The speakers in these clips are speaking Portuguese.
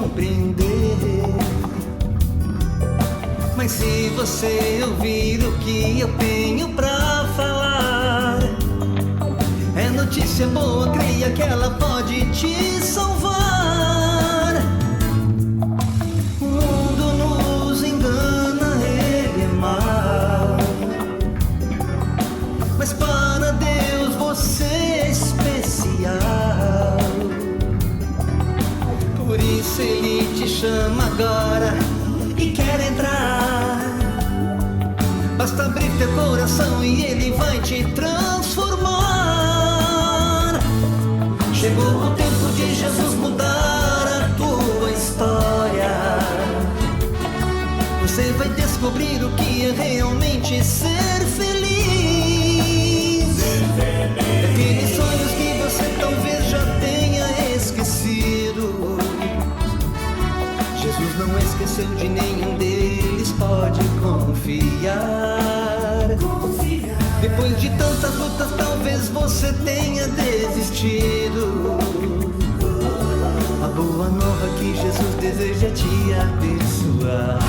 compreender. Mas se você ouvir o que eu tenho pra falar, é notícia boa, creia que ela pode te salvar. O mundo nos engana, ele é mau, mas para Deus você é especial. Por isso ele te chama agora e quer entrar. Basta abrir teu coração e ele vai te transformar. Chegou o tempo de Jesus mudar a tua história. Você vai descobrir o que é realmente ser feliz. Aqueles sonhos que você talvez já tenha esquecido, Jesus não esqueceu de nenhum deles, pode confiar. Depois de tantas lutas, talvez você tenha desistido. A boa nova que Jesus deseja te abençoar.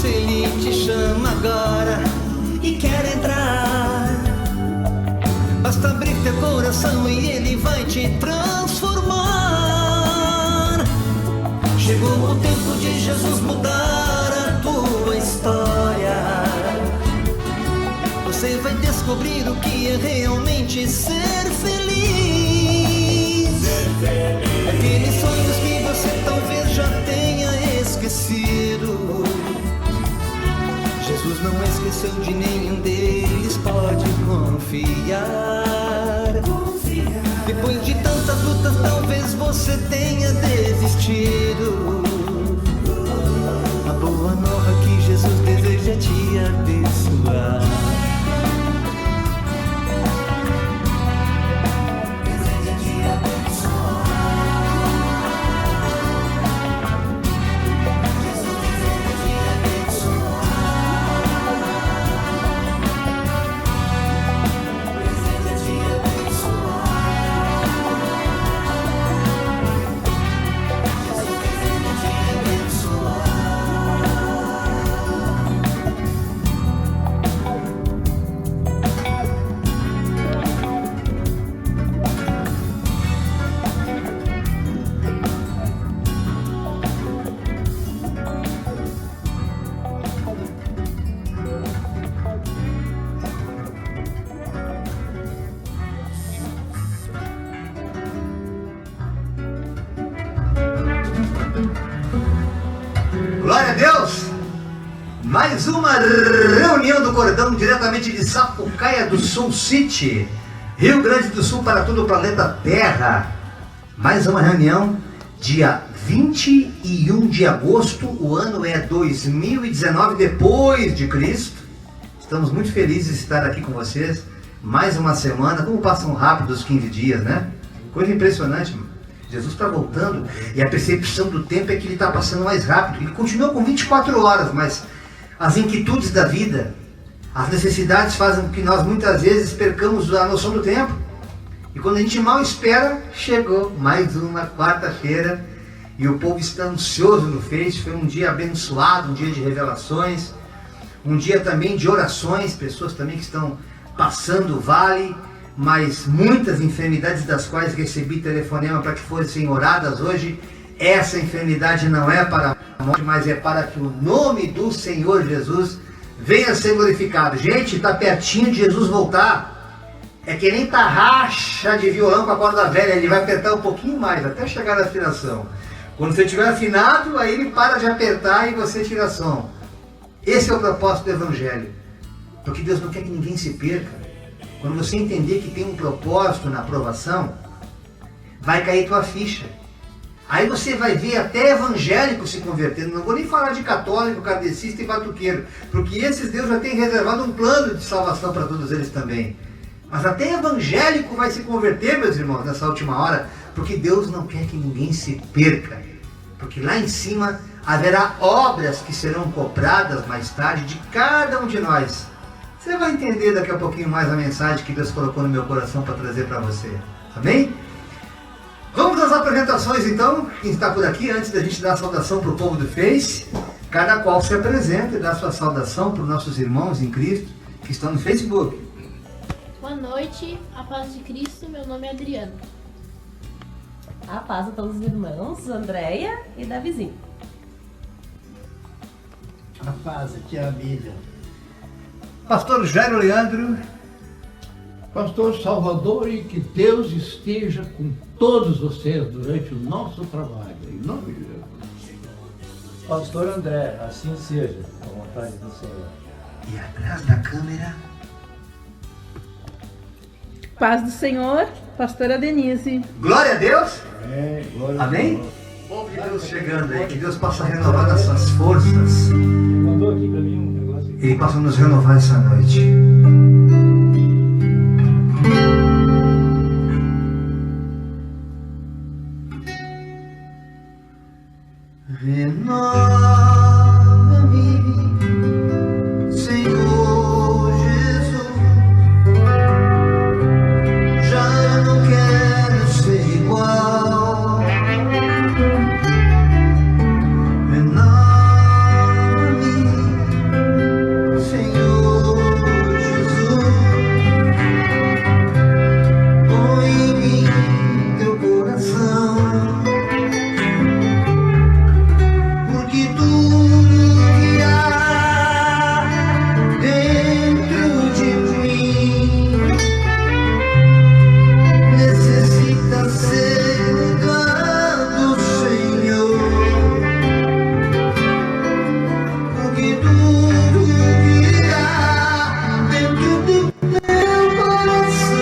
Ele te chama agora e quer entrar. Basta abrir teu coração e ele vai te transformar. Chegou o tempo de Jesus mudar a tua história. Você vai descobrir o que é realmente ser feliz. Aqueles sonhos que você talvez já tenha esquecido, Jesus não esqueceu de nenhum deles, pode confiar. Depois de tantas lutas, talvez você tenha desistido. A boa nova que Jesus deseja te abençoar. Glória a Deus! Mais uma reunião do Cordão diretamente de Sapucaia do Sul City, Rio Grande do Sul, para todo o planeta Terra. Mais uma reunião, dia 21 de agosto, o ano é 2019 depois de Cristo. Estamos muito felizes de estar aqui com vocês. Mais uma semana, como passam rápido os 15 dias, né? Coisa impressionante, mano. Jesus está voltando e a percepção do tempo é que ele está passando mais rápido. Ele continua com 24 horas, mas as inquietudes da vida, as necessidades fazem com que nós muitas vezes percamos a noção do tempo. E quando a gente mal espera, chegou mais uma quarta-feira e o povo está ansioso no Face. Foi um dia abençoado, um dia de revelações, um dia também de orações, pessoas também que estão passando o vale, mas muitas enfermidades das quais recebi telefonema para que fossem oradas hoje. Essa enfermidade não é para a morte, mas é para que o nome do Senhor Jesus venha a ser glorificado. Gente, está pertinho de Jesus voltar. É que nem tarraxa de violão com a corda velha, ele vai apertar um pouquinho mais, até chegar na afinação. Quando você estiver afinado, aí ele para de apertar e você tira som. Esse é o propósito do Evangelho, porque Deus não quer que ninguém se perca. Quando você entender que tem um propósito na aprovação, vai cair tua ficha. Aí você vai ver até evangélico se convertendo. Não vou nem falar de católico, kardecista e batuqueiro, porque esses Deus já tem reservado um plano de salvação para todos eles também. Mas até evangélico vai se converter, meus irmãos, nessa última hora, porque Deus não quer que ninguém se perca. Porque lá em cima haverá obras que serão cobradas mais tarde de cada um de nós. Você vai entender daqui a pouquinho mais a mensagem que Deus colocou no meu coração para trazer para você. Amém? Vamos às apresentações então. Quem está por aqui, antes da gente dar a saudação para o povo do Face, cada qual se apresenta e dá sua saudação para os nossos irmãos em Cristo que estão no Facebook. Boa noite, a paz de Cristo, meu nome é Adriana. A paz a todos os irmãos, Andréia e Davizinho. A paz, aqui é a Bíblia. Pastor Jairo Leandro. Pastor Salvador, e que Deus esteja com todos vocês durante o nosso trabalho, em nome de Jesus. Pastor André, assim seja, a vontade do Senhor. E atrás da câmera, Paz do Senhor, pastora Denise. glória a Deus. Glória a Amém? Deus. Povo de Deus chegando aí, que Deus possa renovar as suas forças. Mandou aqui pra mim um negócio. Ele possa nos renovar essa noite. Renova-me, Senhor Jesus. Já não quero ser igual. Renova-me, Senhor Jesus. Põe em mim teu coração. Porque tudo que há dentro de mim necessita ser mudado, Senhor. Porque tudo que há dentro do meu coração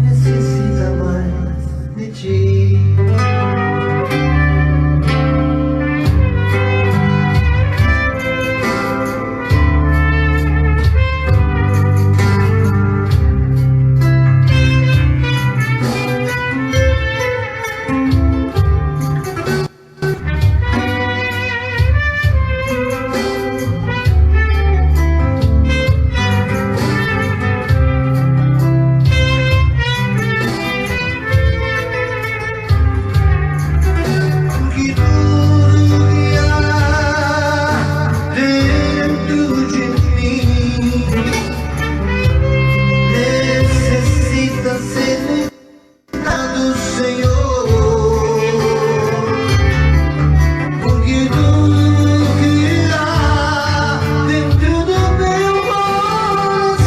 necessita mais de ti. Porque tudo que há dentro de mim necessita ser mudado, Senhor. Porque tudo que há dentro do meu coração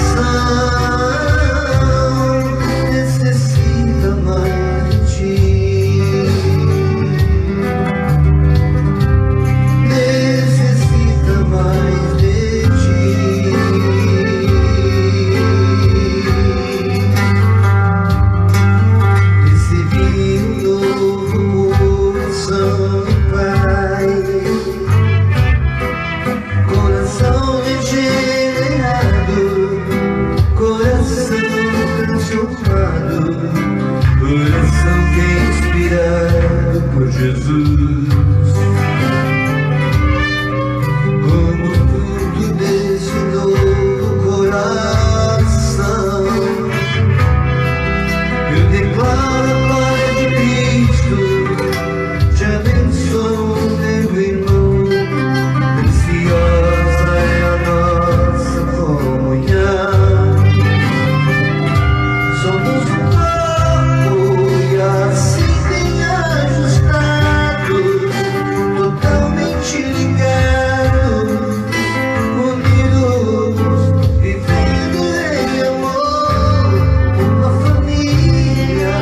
necessita mais de ti. Necessita mais de ti. Recebi um novo coração, Pai. Coração regenerado, coração transformado, coração que é inspirado por Jesus. Como fruto desse novo coração, eu declaro a glória de Cristo, te abençoo, meu irmão. Preciosa é a nossa comunhão. Somos um corpo e assim bem ajustados, totalmente ligados, unidos, vivendo em amor, uma família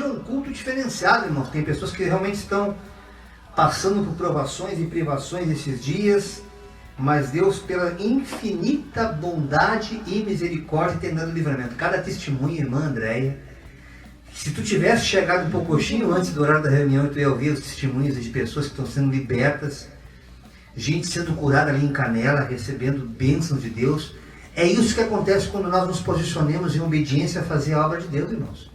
é um culto diferenciado, irmãos. Tem pessoas que realmente estão passando por provações e privações esses dias, mas Deus, pela infinita bondade e misericórdia, tem dado livramento. Cada testemunho, irmã Andréia, se tu tivesse chegado um pouquinho antes do horário da reunião, tu ia ouvir os testemunhos de pessoas que estão sendo libertas, gente sendo curada ali em Canela, recebendo bênçãos de Deus. É isso que acontece quando nós nos posicionamos em obediência a fazer a obra de Deus, irmãos.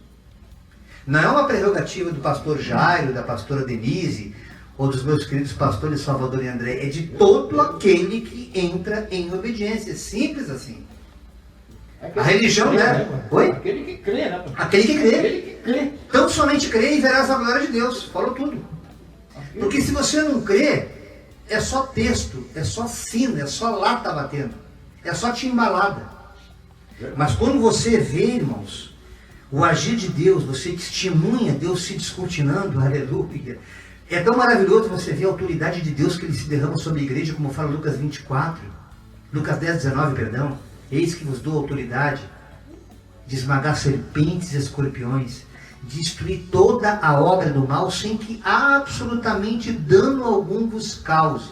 Não é uma prerrogativa do pastor Jairo, da pastora Denise, ou dos meus queridos pastores Salvador e André. É de todo aquele que entra em obediência. É simples assim. A religião, né? Oi? Aquele que crê, né? Aquele que crê. Aquele que crê. Então somente crê e verás a glória de Deus. Falou tudo. Porque se você não crê, é só texto, é só sino, é só lata batendo. É só timbalada. Mas quando você vê, irmãos, o agir de Deus, você testemunha Deus se descortinando, aleluia. É tão maravilhoso você ver a autoridade de Deus que Ele se derrama sobre a igreja, como fala Lucas 24, Lucas 10, 19, perdão. Eis que vos dou autoridade de esmagar serpentes e escorpiões, de destruir toda a obra do mal, sem que absolutamente dano algum vos cause.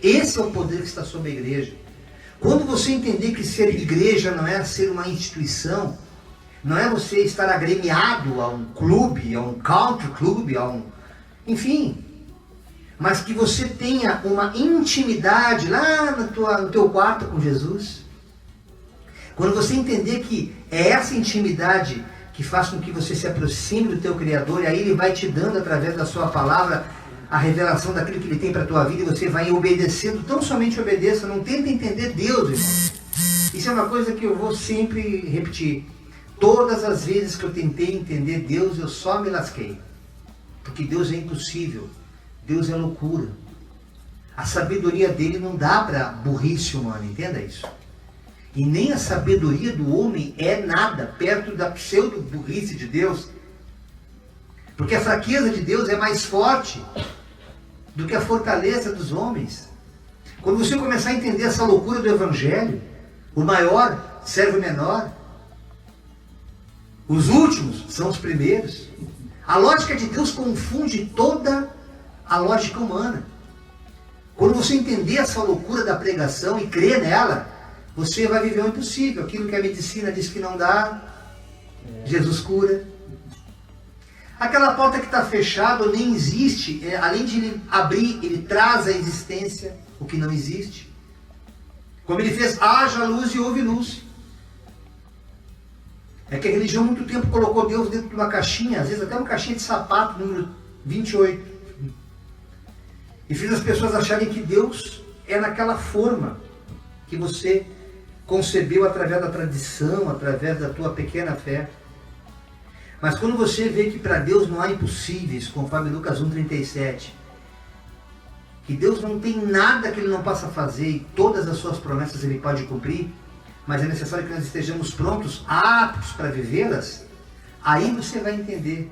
Esse é o poder que está sobre a igreja. Quando você entender que ser igreja não é ser uma instituição, não é você estar agremiado a um clube, a um country club, a um... enfim, mas que você tenha uma intimidade lá no teu quarto com Jesus. Quando você entender que é essa intimidade que faz com que você se aproxime do teu Criador, e aí Ele vai te dando através da sua palavra a revelação daquilo que Ele tem para a tua vida, e você vai obedecendo. Tão somente obedeça, não tenta entender Deus, irmão. Isso é uma coisa que eu vou sempre repetir. Todas as vezes que eu tentei entender Deus, eu só me lasquei. Porque Deus é impossível. Deus é loucura. A sabedoria dele não dá para burrice humana, entenda isso. E nem a sabedoria do homem é nada perto da pseudo-burrice de Deus. Porque a fraqueza de Deus é mais forte do que a fortaleza dos homens. Quando você começar a entender essa loucura do Evangelho, o maior serve o menor. Os últimos são os primeiros. A lógica de Deus confunde toda a lógica humana. Quando você entender essa loucura da pregação e crer nela, você vai viver o impossível. Aquilo que a medicina diz que não dá, Jesus cura. Aquela porta que está fechada nem existe, além de Ele abrir, Ele traz à existência o que não existe. Como Ele fez, haja luz e houve luz. É que a religião há muito tempo colocou Deus dentro de uma caixinha, às vezes até uma caixinha de sapato, número 28. E fez as pessoas acharem que Deus é naquela forma que você concebeu através da tradição, através da tua pequena fé. Mas quando você vê que para Deus não há impossíveis, conforme Lucas 1,37, que Deus não tem nada que Ele não possa fazer e todas as suas promessas Ele pode cumprir, mas é necessário que nós estejamos prontos, aptos para vivê-las, aí você vai entender.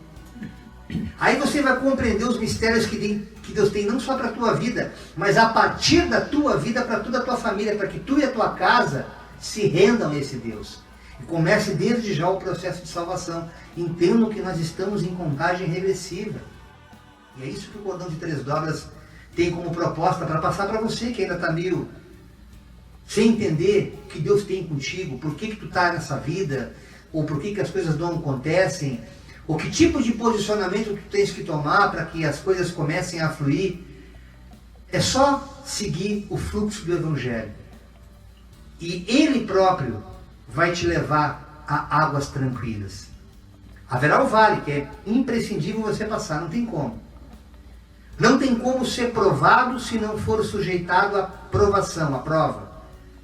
Aí você vai compreender os mistérios que Deus tem não só para a tua vida, mas a partir da tua vida para toda a tua família, para que tu e a tua casa se rendam a esse Deus. E comece desde já o processo de salvação. Entendam que nós estamos em contagem regressiva. E é isso que o Cordão de Três Dobras tem como proposta para passar para você que ainda está meio sem entender o que Deus tem contigo, por que tu está nessa vida, ou por que as coisas não acontecem, ou que tipo de posicionamento tu tens que tomar para que as coisas comecem a fluir. É só seguir o fluxo do Evangelho. E Ele próprio vai te levar a águas tranquilas. Haverá o vale, que é imprescindível você passar, não tem como. Não tem como ser provado se não for sujeitado à provação, à prova.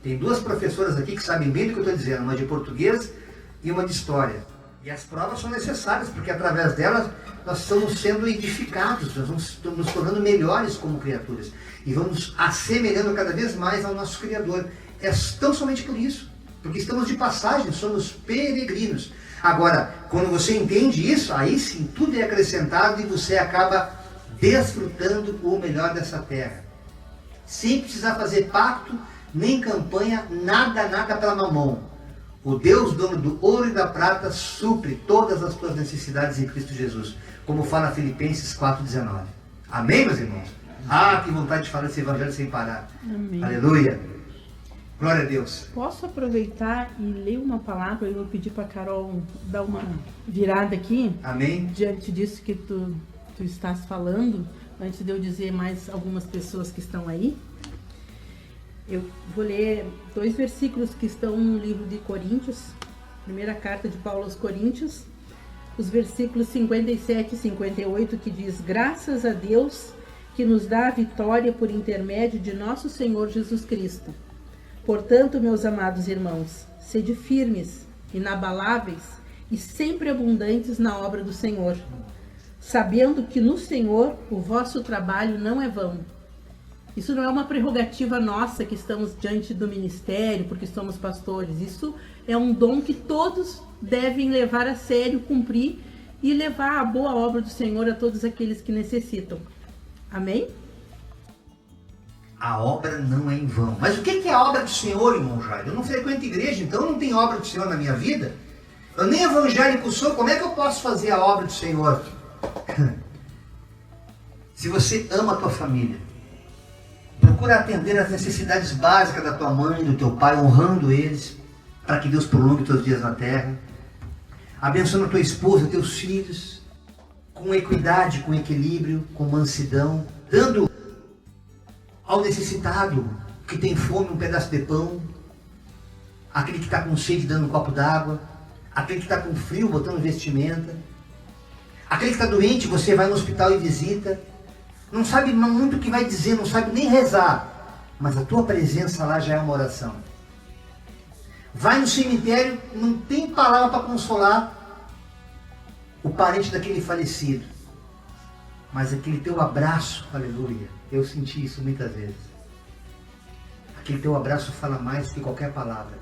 Tem duas professoras aqui que sabem bem do que eu estou dizendo, uma de português e uma de história. E as provas são necessárias, porque através delas nós estamos sendo edificados, nós vamos nos tornando melhores como criaturas. E vamos assemelhando cada vez mais ao nosso Criador. É tão somente por isso, porque estamos de passagem, somos peregrinos. Agora, quando você entende isso, aí sim tudo é acrescentado e você acaba desfrutando o melhor dessa terra. Sem precisar fazer pacto, nem campanha, nada pela mamão. O Deus, dono do ouro e da prata, supre todas as tuas necessidades em Cristo Jesus, como fala Filipenses 4,19. Amém, meus irmãos? Ah, que vontade de falar esse evangelho sem parar. Amém. Aleluia. Glória a Deus. Posso aproveitar e ler uma palavra? Eu vou pedir para a Carol dar uma virada aqui. Amém. Diante disso que tu estás falando, antes de eu dizer mais algumas pessoas que estão aí. Eu vou ler 2 versículos que estão no livro de Coríntios, primeira carta de Paulo aos Coríntios, os versículos 57 e 58, que diz: graças a Deus que nos dá a vitória por intermédio de nosso Senhor Jesus Cristo. Portanto, meus amados irmãos, sede firmes, inabaláveis e sempre abundantes na obra do Senhor, sabendo que no Senhor o vosso trabalho não é vão. Isso não é uma prerrogativa nossa que estamos diante do ministério, porque somos pastores. Isso é um dom que todos devem levar a sério, cumprir e levar a boa obra do Senhor a todos aqueles que necessitam. Amém? A obra não é em vão. Mas o que é a obra do Senhor, irmão Jair? Eu não frequento igreja, então não tem obra do Senhor na minha vida. Eu nem evangélico sou, como é que eu posso fazer a obra do Senhor? Se você ama a tua família, procura atender às necessidades básicas da tua mãe e do teu pai, honrando eles, para que Deus prolongue os teus dias na terra. Abençoando a tua esposa, teus filhos, com equidade, com equilíbrio, com mansidão, dando ao necessitado que tem fome um pedaço de pão, aquele que está com sede dando um copo d'água, aquele que está com frio botando vestimenta, aquele que está doente, você vai no hospital e visita, não sabe muito o que vai dizer, não sabe nem rezar, mas a tua presença lá já é uma oração. Vai no cemitério, não tem palavra para consolar o parente daquele falecido, mas aquele teu abraço, aleluia, eu senti isso muitas vezes. Aquele teu abraço fala mais do que qualquer palavra.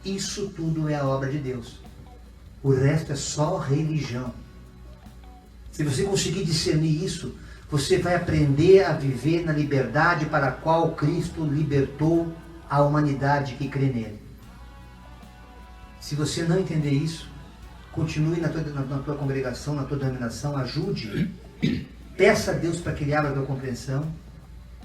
Isso tudo é a obra de Deus. O resto é só religião. Se você conseguir discernir isso, você vai aprender a viver na liberdade para a qual Cristo libertou a humanidade que crê nele. Se você não entender isso, continue na tua congregação, na tua denominação, ajude, peça a Deus para que Ele abra a tua compreensão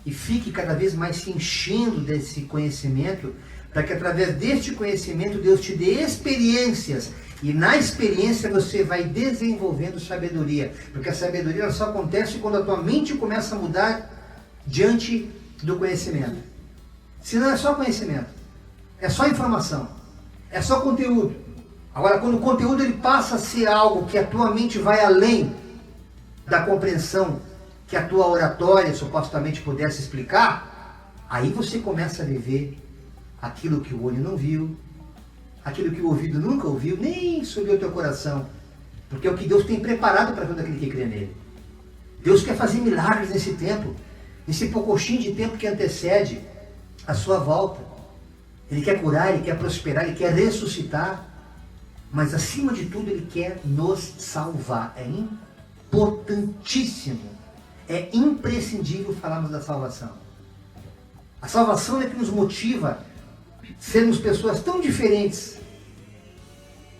e fique cada vez mais se enchendo desse conhecimento, para que através deste conhecimento Deus te dê experiências, e na experiência você vai desenvolvendo sabedoria, porque a sabedoria só acontece quando a tua mente começa a mudar diante do conhecimento. Senão é só conhecimento, é só informação, é só conteúdo. Agora, quando o conteúdo ele passa a ser algo que a tua mente vai além da compreensão que a tua oratória supostamente pudesse explicar, aí você começa a viver aquilo que o olho não viu, aquilo que o ouvido nunca ouviu, nem subiu ao teu coração, porque é o que Deus tem preparado para todo aquele que crê nele. Deus quer fazer milagres nesse tempo, nesse pouquinho de tempo que antecede a sua volta. Ele quer curar, Ele quer prosperar, Ele quer ressuscitar, mas acima de tudo Ele quer nos salvar. É importantíssimo, é imprescindível falarmos da salvação. A salvação é que nos motiva a sermos pessoas tão diferentes,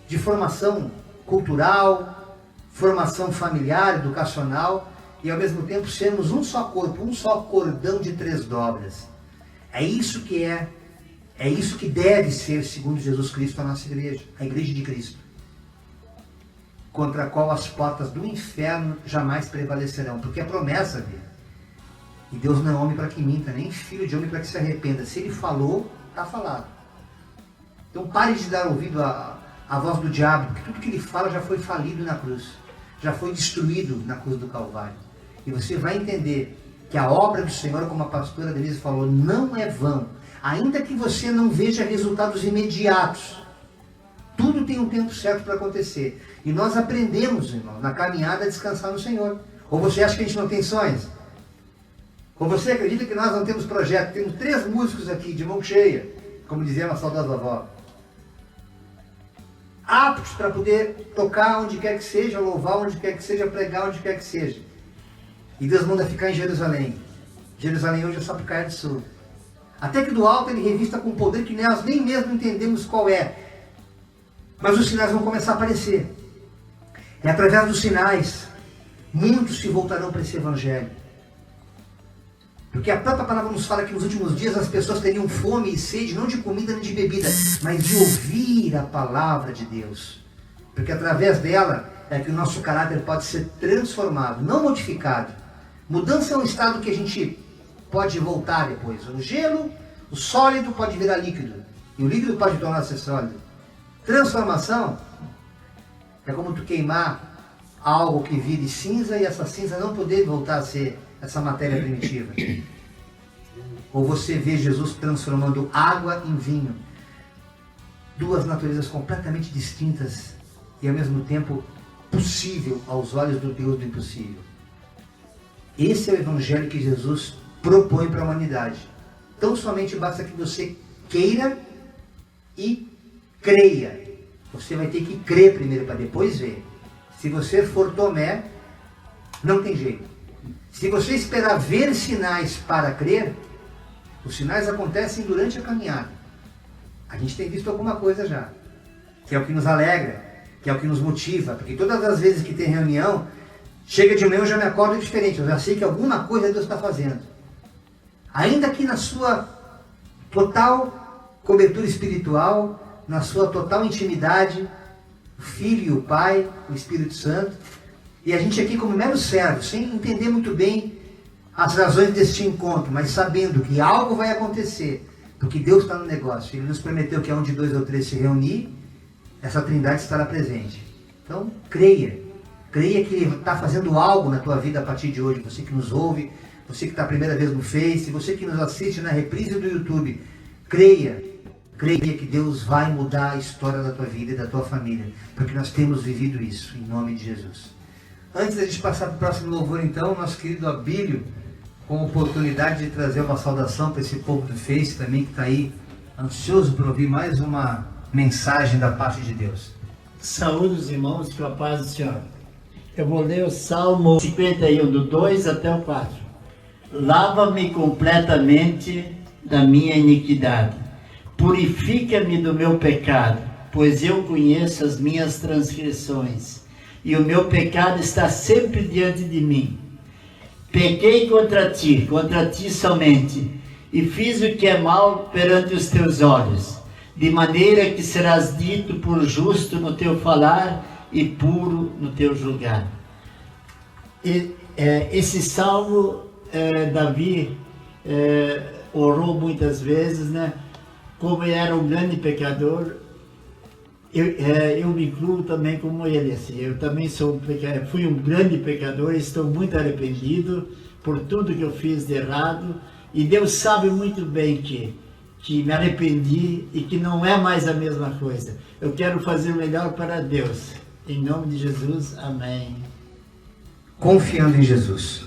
de formação cultural, formação familiar, educacional, e ao mesmo tempo sermos um só corpo, um só cordão de 3 dobras. É isso que deve ser, segundo Jesus Cristo, a nossa igreja, a igreja de Cristo, contra a qual as portas do inferno jamais prevalecerão, porque é promessa dele. E Deus não é homem para que minta, nem filho de homem para que se arrependa. Se Ele falou, está falado. Então pare de dar ouvido à voz do diabo, porque tudo que ele fala já foi falido na cruz, já foi destruído na cruz do Calvário. E você vai entender que a obra do Senhor, como a pastora Denise falou, não é vão. Ainda que você não veja resultados imediatos, tudo tem um tempo certo para acontecer. E nós aprendemos, irmão, na caminhada a descansar no Senhor. Ou você acha que a gente não tem sonhos? Ou você acredita que nós não temos projeto? Temos 3 músicos aqui, de mão cheia, como dizia a saudosa avó, aptos para poder tocar onde quer que seja, louvar onde quer que seja, pregar onde quer que seja. E Deus manda ficar em Jerusalém. Jerusalém hoje é só para Caia do Sul. Até que do alto ele revista com um poder que nós nem mesmo entendemos qual é. Mas os sinais vão começar a aparecer. E através dos sinais, muitos se voltarão para esse evangelho. Porque a própria palavra nos fala que nos últimos dias as pessoas teriam fome e sede, não de comida nem de bebida, mas de ouvir a palavra de Deus. Porque através dela é que o nosso caráter pode ser transformado, não modificado. Mudança é um estado que a gente pode voltar depois. O gelo, o sólido pode virar líquido. E o líquido pode tornar-se sólido. Transformação é como tu queimar algo que vire cinza e essa cinza não poder voltar a ser essa matéria primitiva. Ou você vê Jesus transformando água em vinho. Duas naturezas completamente distintas e ao mesmo tempo possível aos olhos do Deus do impossível. Esse é o evangelho que Jesus propõe para a humanidade. Então somente basta que você queira e creia. Você vai ter que crer primeiro para depois ver. Se você for Tomé, não tem jeito. Se você esperar ver sinais para crer, os sinais acontecem durante a caminhada. A gente tem visto alguma coisa já, que é o que nos alegra, que é o que nos motiva, porque todas as vezes que tem reunião, chega de manhã eu já me acordo diferente, eu já sei que alguma coisa Deus está fazendo. Ainda que na sua total cobertura espiritual, na sua total intimidade, o Filho e o Pai, o Espírito Santo, e a gente aqui como meros servos, sem entender muito bem as razões deste encontro, mas sabendo que algo vai acontecer, porque Deus está no negócio. Ele nos prometeu que onde 2 ou 3 se reunir, essa trindade estará presente. Então, creia que Ele está fazendo algo na tua vida a partir de hoje. Você que nos ouve, você que está a primeira vez no Face, você que nos assiste na reprise do YouTube, creia que Deus vai mudar a história da tua vida e da tua família, porque nós temos vivido isso, em nome de Jesus. Antes da gente passar para o próximo louvor, então, nosso querido Abílio, com a oportunidade de trazer uma saudação para esse povo do Face também, que está aí ansioso por ouvir mais uma mensagem da parte de Deus. Saúde os irmãos, com a paz do Senhor. Eu vou ler o Salmo 51, do 2 até o 4. Lava-me completamente da minha iniquidade, purifica-me do meu pecado, pois eu conheço as minhas transgressões, e o meu pecado está sempre diante de mim. Pequei contra ti somente, e fiz o que é mal perante os teus olhos, de maneira que serás dito por justo no teu falar e puro no teu julgar. Esse salmo, Davi orou muitas vezes, né? Como ele era um grande pecador, eu me incluo também como ele, assim. Eu também fui um grande pecador, estou muito arrependido por tudo que eu fiz de errado, e Deus sabe muito bem que me arrependi e que não é mais a mesma coisa. Eu quero fazer o melhor para Deus. Em nome de Jesus, amém. Confiando em Jesus.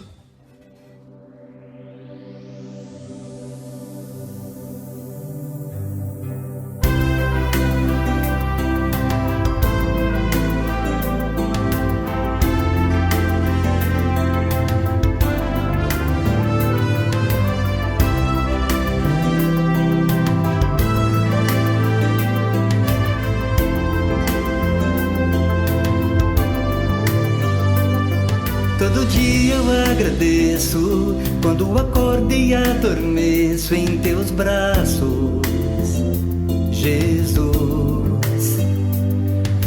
Todo dia eu agradeço quando acordo e adormeço em teus braços, Jesus.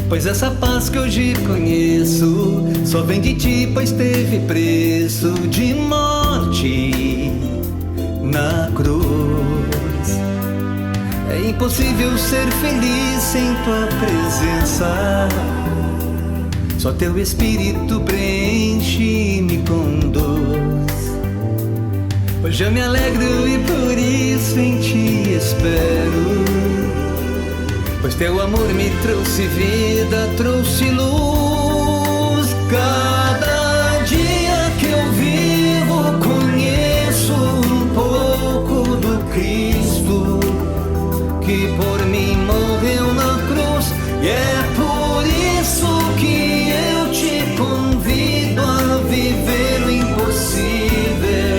Pois essa paz que hoje conheço só vem de ti, pois teve preço de morte na cruz. É impossível ser feliz sem tua presença. Só teu Espírito preenche e me conduz. Hoje eu me alegro e por isso em ti espero, pois teu amor me trouxe vida, trouxe luz. Cada dia que eu vivo conheço um pouco do Cristo que por mim morreu na cruz. E é por isso que eu te convido a viver o impossível,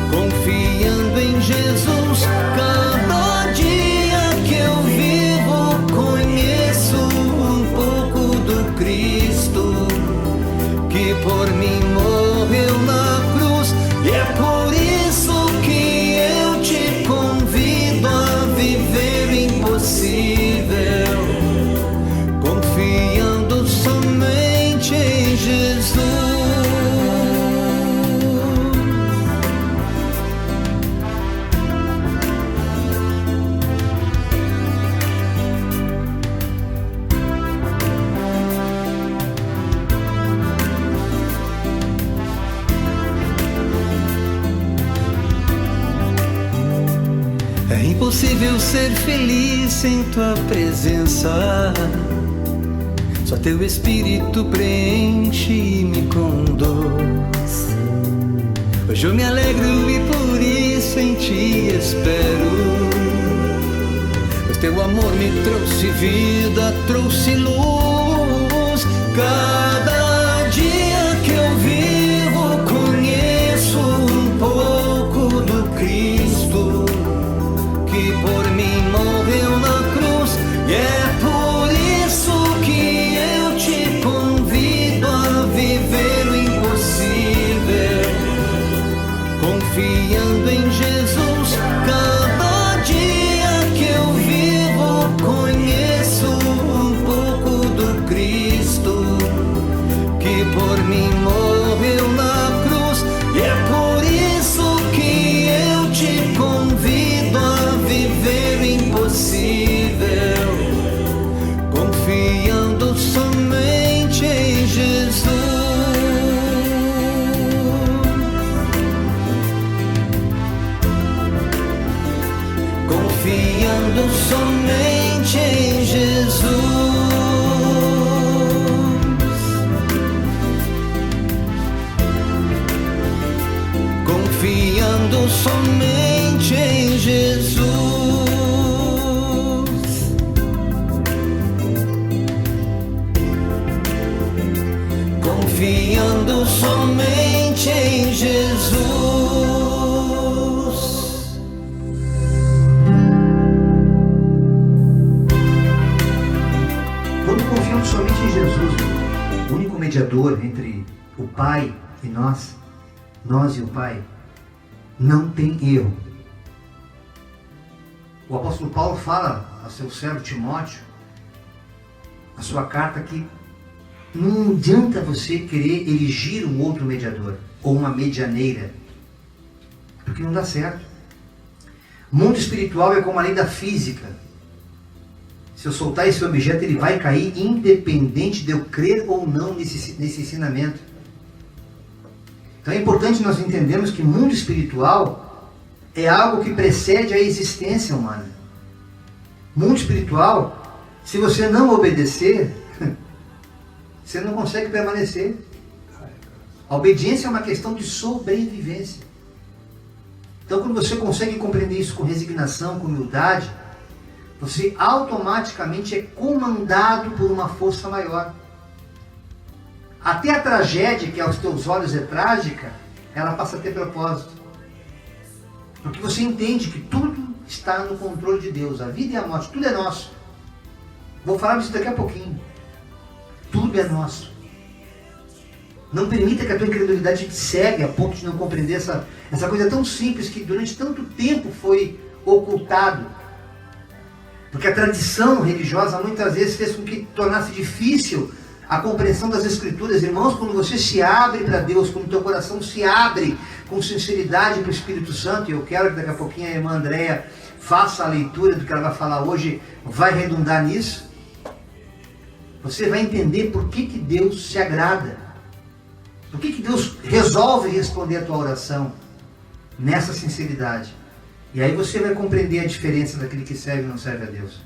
confiando em Jesus. Cada dia que eu vivo conheço que por mim morreu na cruz. E é por isso que eu te convido a viver o impossível, confiando somente em Jesus. É impossível ser feliz sem tua presença. Só teu Espírito preenche e me conduz. Hoje eu me alegro e por isso em ti espero, pois teu amor me trouxe vida, trouxe luz. Cada dia que eu vivo conheço um pouco do Cristo que por mim morreu na cruz. E é por isso que eu te convido a viver o impossível, confiando em Jesus. Cada dia que eu vivo conheço um pouco do Cristo que por mim morreu na cruz. E é por isso que eu te convido a viver o impossível, confiando somente em Jesus. Confiando somente em Jesus. Confiando somente em Jesus. Confiando somente em Jesus. Quando confiamos somente em Jesus, o único mediador entre o Pai e nós e o Pai, não tem erro. O apóstolo Paulo fala a seu servo Timóteo, na sua carta, que não adianta você querer erigir um outro mediador ou uma medianeira, porque não dá certo. O mundo espiritual é como a lei da física. Se eu soltar esse objeto, ele vai cair, independente de eu crer ou não nesse ensinamento. Então é importante nós entendermos que mundo espiritual é algo que precede a existência humana. Mundo espiritual, se você não obedecer, você não consegue permanecer. A obediência é uma questão de sobrevivência. Então, quando você consegue compreender isso com resignação, com humildade, você automaticamente é comandado por uma força maior. Até a tragédia, que aos teus olhos é trágica, ela passa a ter propósito. Porque você entende que tudo está no controle de Deus. A vida e a morte, tudo é nosso. Vou falar disso daqui a pouquinho. Tudo é nosso. Não permita que a tua incredulidade te cegue a ponto de não compreender essa coisa tão simples que durante tanto tempo foi ocultado. Porque a tradição religiosa muitas vezes fez com que tornasse difícil a compreensão das Escrituras. Irmãos, quando você se abre para Deus, quando o teu coração se abre com sinceridade para o Espírito Santo, e eu quero que daqui a pouquinho a irmã Andréia faça a leitura do que ela vai falar hoje, vai redundar nisso, você vai entender por que Deus se agrada, por que Deus resolve responder a tua oração nessa sinceridade. E aí você vai compreender a diferença daquele que serve e não serve a Deus.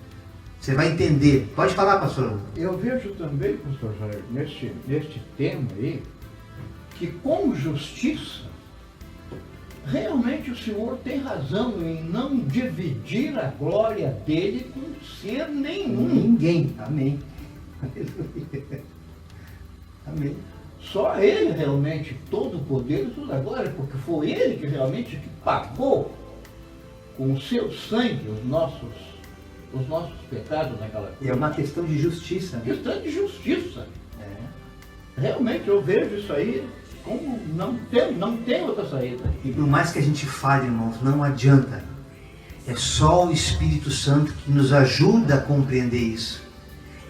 Você vai entender. Pode falar, pastor. Eu vejo também, pastor Jair, neste tema aí, que com justiça, realmente o Senhor tem razão em não dividir a glória dele com ser nenhum. Ninguém. Amém. Amém. Só ele realmente, todo o poder e toda a glória, porque foi ele que realmente que pagou com o seu sangue os nossos pecados naquela cruz. É uma questão de justiça. Questão de justiça. realmente eu vejo isso aí como não tem outra saída. E por mais que a gente fale, irmãos, não adianta. É só o Espírito Santo que nos ajuda a compreender isso.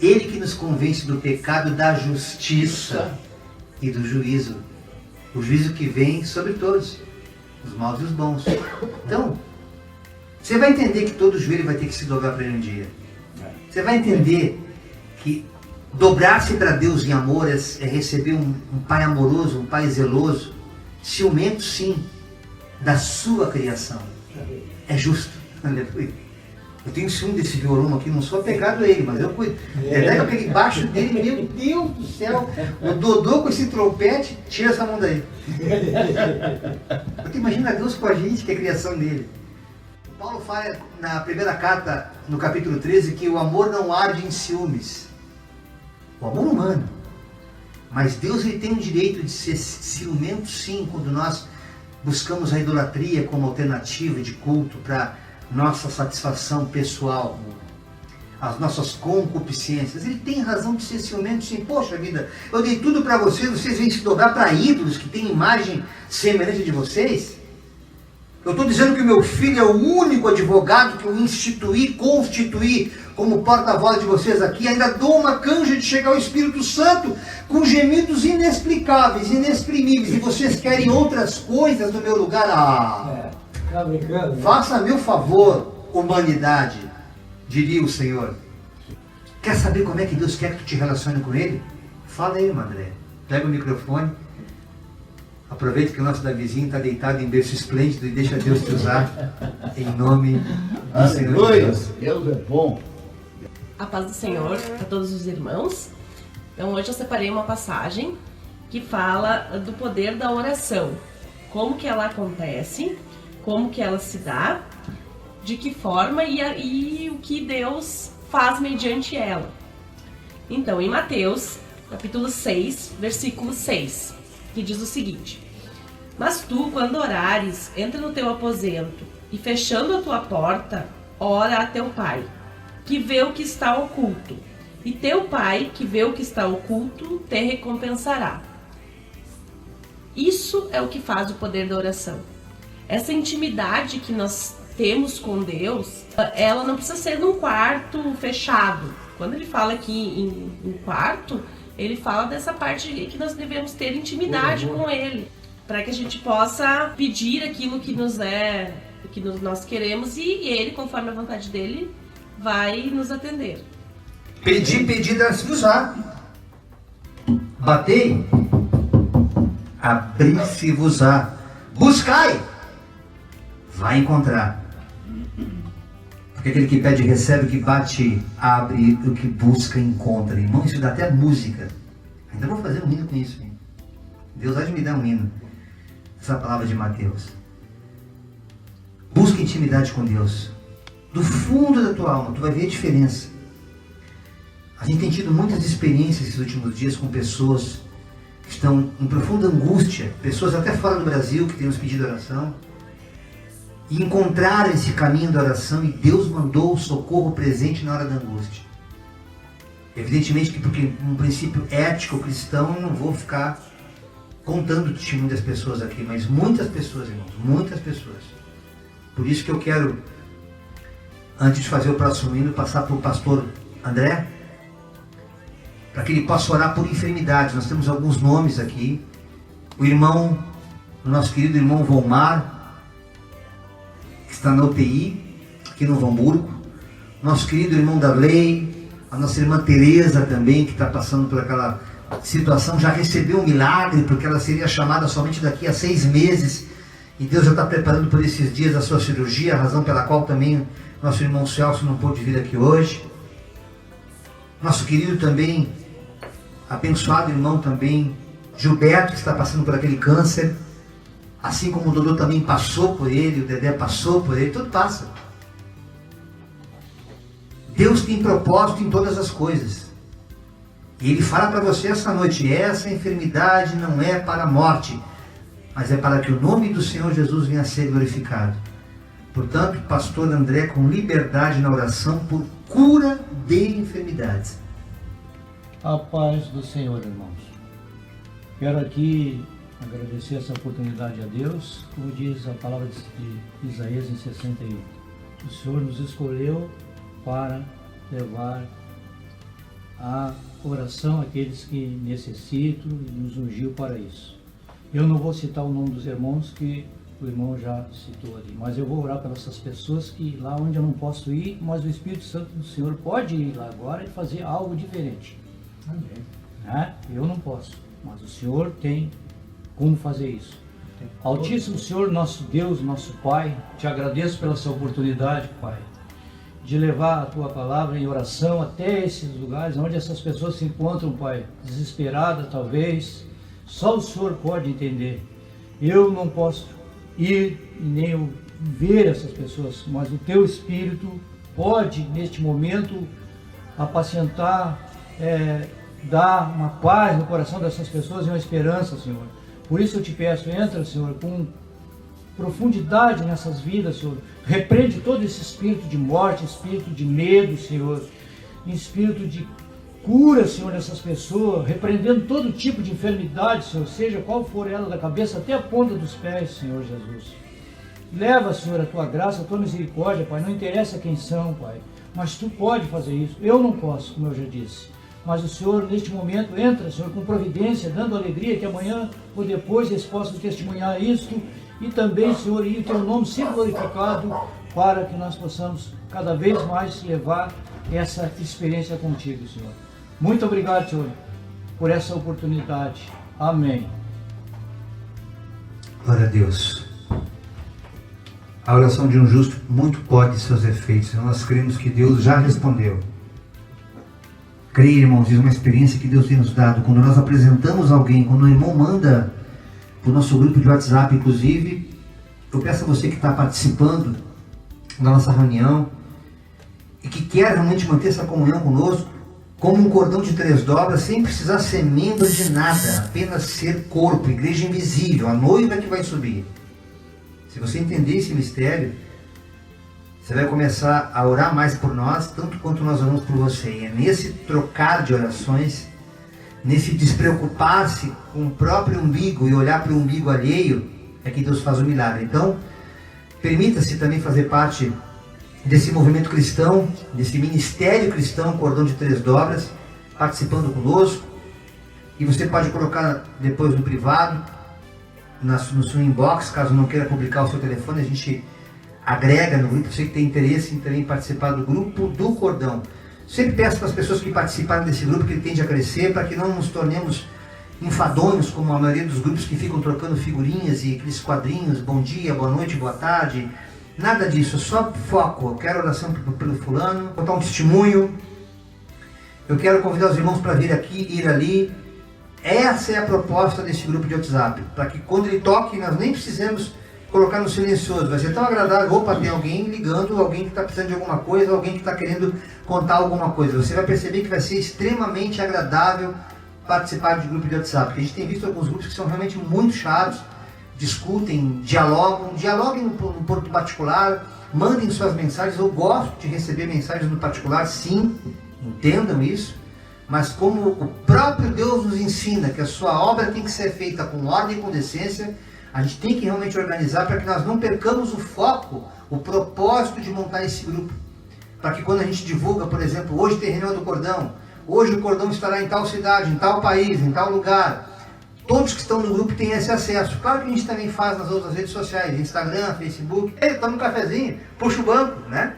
Ele que nos convence do pecado, da justiça e do juízo. O juízo que vem sobre todos, os maus e os bons. Então, você vai entender que todo joelho vai ter que se dobrar para ele um dia. Você vai entender que dobrar-se para Deus em amor é receber um pai amoroso, um pai zeloso, ciumento sim, da sua criação. É justo. Aleluia. Eu tenho ciúme desse violão aqui, não sou apegado a ele, mas eu cuido. É com aquele baixo dele, meu Deus do céu. O Dodô com esse trompete, tira essa mão daí. Porque imagina Deus com a gente, que é a criação dele. O Paulo fala na primeira carta, no capítulo 13, que o amor não arde em ciúmes. O amor humano. Mas Deus ele tem o direito de ser ciumento sim, quando nós buscamos a idolatria como alternativa de culto para nossa satisfação pessoal, as nossas concupiscências. Ele tem razão de ser ciumento sim. Poxa vida, eu dei tudo para vocês vêm se dobrar para ídolos que têm imagem semelhante de vocês? Eu estou dizendo que o meu filho é o único advogado que eu constituí como porta-voz de vocês aqui. Ainda dou uma canja de chegar ao Espírito Santo com gemidos inexplicáveis, inexprimíveis. E vocês querem outras coisas no meu lugar? Tá brincando? Faça-me o favor, humanidade, diria o Senhor. Quer saber como é que Deus quer que tu te relacione com Ele? Fala aí, André. Pega o microfone. Aproveita que o nosso Davizinho está deitado em berço esplêndido e deixa Deus te usar em nome do Senhor Jesus. Deus é bom. A paz do Senhor a todos os irmãos. Então hoje eu separei uma passagem que fala do poder da oração. Como que ela acontece, como que ela se dá, de que forma e o que Deus faz mediante ela. Então, em Mateus, capítulo 6, versículo 6, que diz o seguinte: Mas tu, quando orares, entra no teu aposento e, fechando a tua porta, ora a teu pai, que vê o que está oculto, e teu pai, que vê o que está oculto, te recompensará. Isso é o que faz o poder da oração. Essa intimidade que nós temos com Deus, ela não precisa ser num quarto fechado. Quando ele fala aqui em quarto, ele fala dessa parte que nós devemos ter intimidade com Ele, para que a gente possa pedir aquilo que nós queremos e Ele, conforme a vontade dele, vai nos atender. Pedi, dar-se-vos-á. Batei, abri-se-vos-á. Buscai, vai encontrar. Porque aquele que pede recebe, o que bate abre, o que busca encontra. Irmão, isso dá até música. Ainda vou fazer um hino com isso, hein? Deus há de me dar um hino. Essa palavra de Mateus. Busca intimidade com Deus. Do fundo da tua alma, tu vai ver a diferença. A gente tem tido muitas experiências esses últimos dias com pessoas que estão em profunda angústia, pessoas até fora do Brasil que têm nos pedido oração, e encontraram esse caminho da oração, e Deus mandou o socorro presente na hora da angústia. Evidentemente que, porque um princípio ético cristão, eu não vou ficar contando o testemunho das pessoas aqui, mas muitas pessoas, irmãos, muitas pessoas. Por isso que eu quero, antes de fazer o próximo hino, passar para o pastor André, para que ele possa orar por enfermidades. Nós temos alguns nomes aqui. O nosso querido irmão Volmar, que está na UTI, aqui no Novo Hamburgo. Nosso querido irmão Darley, a nossa irmã Tereza também, que está passando por aquela situação, já recebeu um milagre, porque ela seria chamada somente daqui a 6 meses, e Deus já está preparando por esses dias a sua cirurgia, a razão pela qual também nosso irmão Celso não pôde vir aqui hoje. Nosso querido também, abençoado irmão também, Gilberto, que está passando por aquele câncer, assim como o Dodô também passou por ele, o Dedé passou por ele, tudo passa. Deus tem propósito em todas as coisas. E Ele fala para você essa noite, essa enfermidade não é para a morte, mas é para que o nome do Senhor Jesus venha a ser glorificado. Portanto, pastor André, com liberdade na oração por cura de enfermidades. A paz do Senhor, irmãos. Quero aqui agradecer essa oportunidade a Deus, como diz a palavra de Isaías em 61. O Senhor nos escolheu para levar a oração àqueles que necessitam e nos ungiu para isso. Eu não vou citar o nome dos irmãos que o irmão já citou ali, mas eu vou orar pelas essas pessoas que lá onde eu não posso ir, mas o Espírito Santo do Senhor pode ir lá agora e fazer algo diferente. Amém. Eu não posso, mas o Senhor tem como fazer isso. Altíssimo Senhor, nosso Deus, nosso Pai, te agradeço pela essa oportunidade, Pai, de levar a Tua palavra em oração até esses lugares onde essas pessoas se encontram, Pai, desesperadas talvez. Só o Senhor pode entender. Eu não posso ir e nem eu ver essas pessoas, mas o Teu Espírito pode, neste momento, apacentar, dar uma paz no coração dessas pessoas e uma esperança, Senhor. Por isso eu te peço, entra, Senhor, com profundidade nessas vidas, Senhor. Repreende todo esse espírito de morte, espírito de medo, Senhor. Espírito de cura, Senhor, dessas pessoas. Repreendendo todo tipo de enfermidade, Senhor. Seja qual for ela, da cabeça até a ponta dos pés, Senhor Jesus. Leva, Senhor, a Tua graça, a Tua misericórdia, Pai. Não interessa quem são, Pai. Mas Tu pode fazer isso. Eu não posso, como eu já disse. Mas o Senhor, neste momento, entra, Senhor, com providência, dando alegria que amanhã ou depois eles possam testemunhar isto. E também, Senhor, e o Teu nome ser glorificado para que nós possamos cada vez mais levar essa experiência contigo, Senhor. Muito obrigado, Senhor, por essa oportunidade. Amém. Glória a Deus. A oração de um justo muito pode seus efeitos. Nós cremos que Deus já respondeu. Creia, irmãos, é uma experiência que Deus tem nos dado. Quando nós apresentamos alguém, quando o irmão manda para o nosso grupo de WhatsApp, inclusive, eu peço a você que está participando da nossa reunião e que quer realmente manter essa comunhão conosco, como um cordão de 3 dobras, sem precisar ser membro de nada, apenas ser corpo, igreja invisível, a noiva que vai subir. Se você entender esse mistério, você vai começar a orar mais por nós, tanto quanto nós oramos por você. E é nesse trocar de orações, nesse despreocupar-se com o próprio umbigo e olhar para o umbigo alheio, é que Deus faz o milagre. Então, permita-se também fazer parte desse movimento cristão, desse ministério cristão, cordão de 3 dobras, participando conosco. E você pode colocar depois no privado, no seu inbox, caso não queira publicar o seu telefone, a gente agrega no grupo. Você que tem interesse em também participar do grupo do cordão. Sempre peço para as pessoas que participaram desse grupo que ele tende a crescer, para que não nos tornemos enfadonhos, como a maioria dos grupos que ficam trocando figurinhas e aqueles quadrinhos, bom dia, boa noite, boa tarde. Nada disso, só foco. Eu quero oração pelo fulano, contar um testemunho. Eu quero convidar os irmãos para vir aqui, ir ali. Essa é a proposta desse grupo de WhatsApp, para que quando ele toque, nós nem precisemos colocar no silencioso. Vai ser tão agradável. Opa, tem alguém ligando, alguém que está precisando de alguma coisa, alguém que está querendo contar alguma coisa. Você vai perceber que vai ser extremamente agradável participar de grupo de WhatsApp, porque a gente tem visto alguns grupos que são realmente muito chatos, discutem, dialoguem no ponto particular, mandem suas mensagens. Eu gosto de receber mensagens no particular, sim, entendam isso, mas como o próprio Deus nos ensina que a sua obra tem que ser feita com ordem e com decência, a gente tem que realmente organizar para que nós não percamos o foco, o propósito de montar esse grupo. Para que quando a gente divulga, por exemplo, hoje tem reunião do cordão, hoje o cordão estará em tal cidade, em tal país, em tal lugar, todos que estão no grupo têm esse acesso. Claro que a gente também faz nas outras redes sociais, Instagram, Facebook. Ei, toma um cafezinho, puxa o banco, né?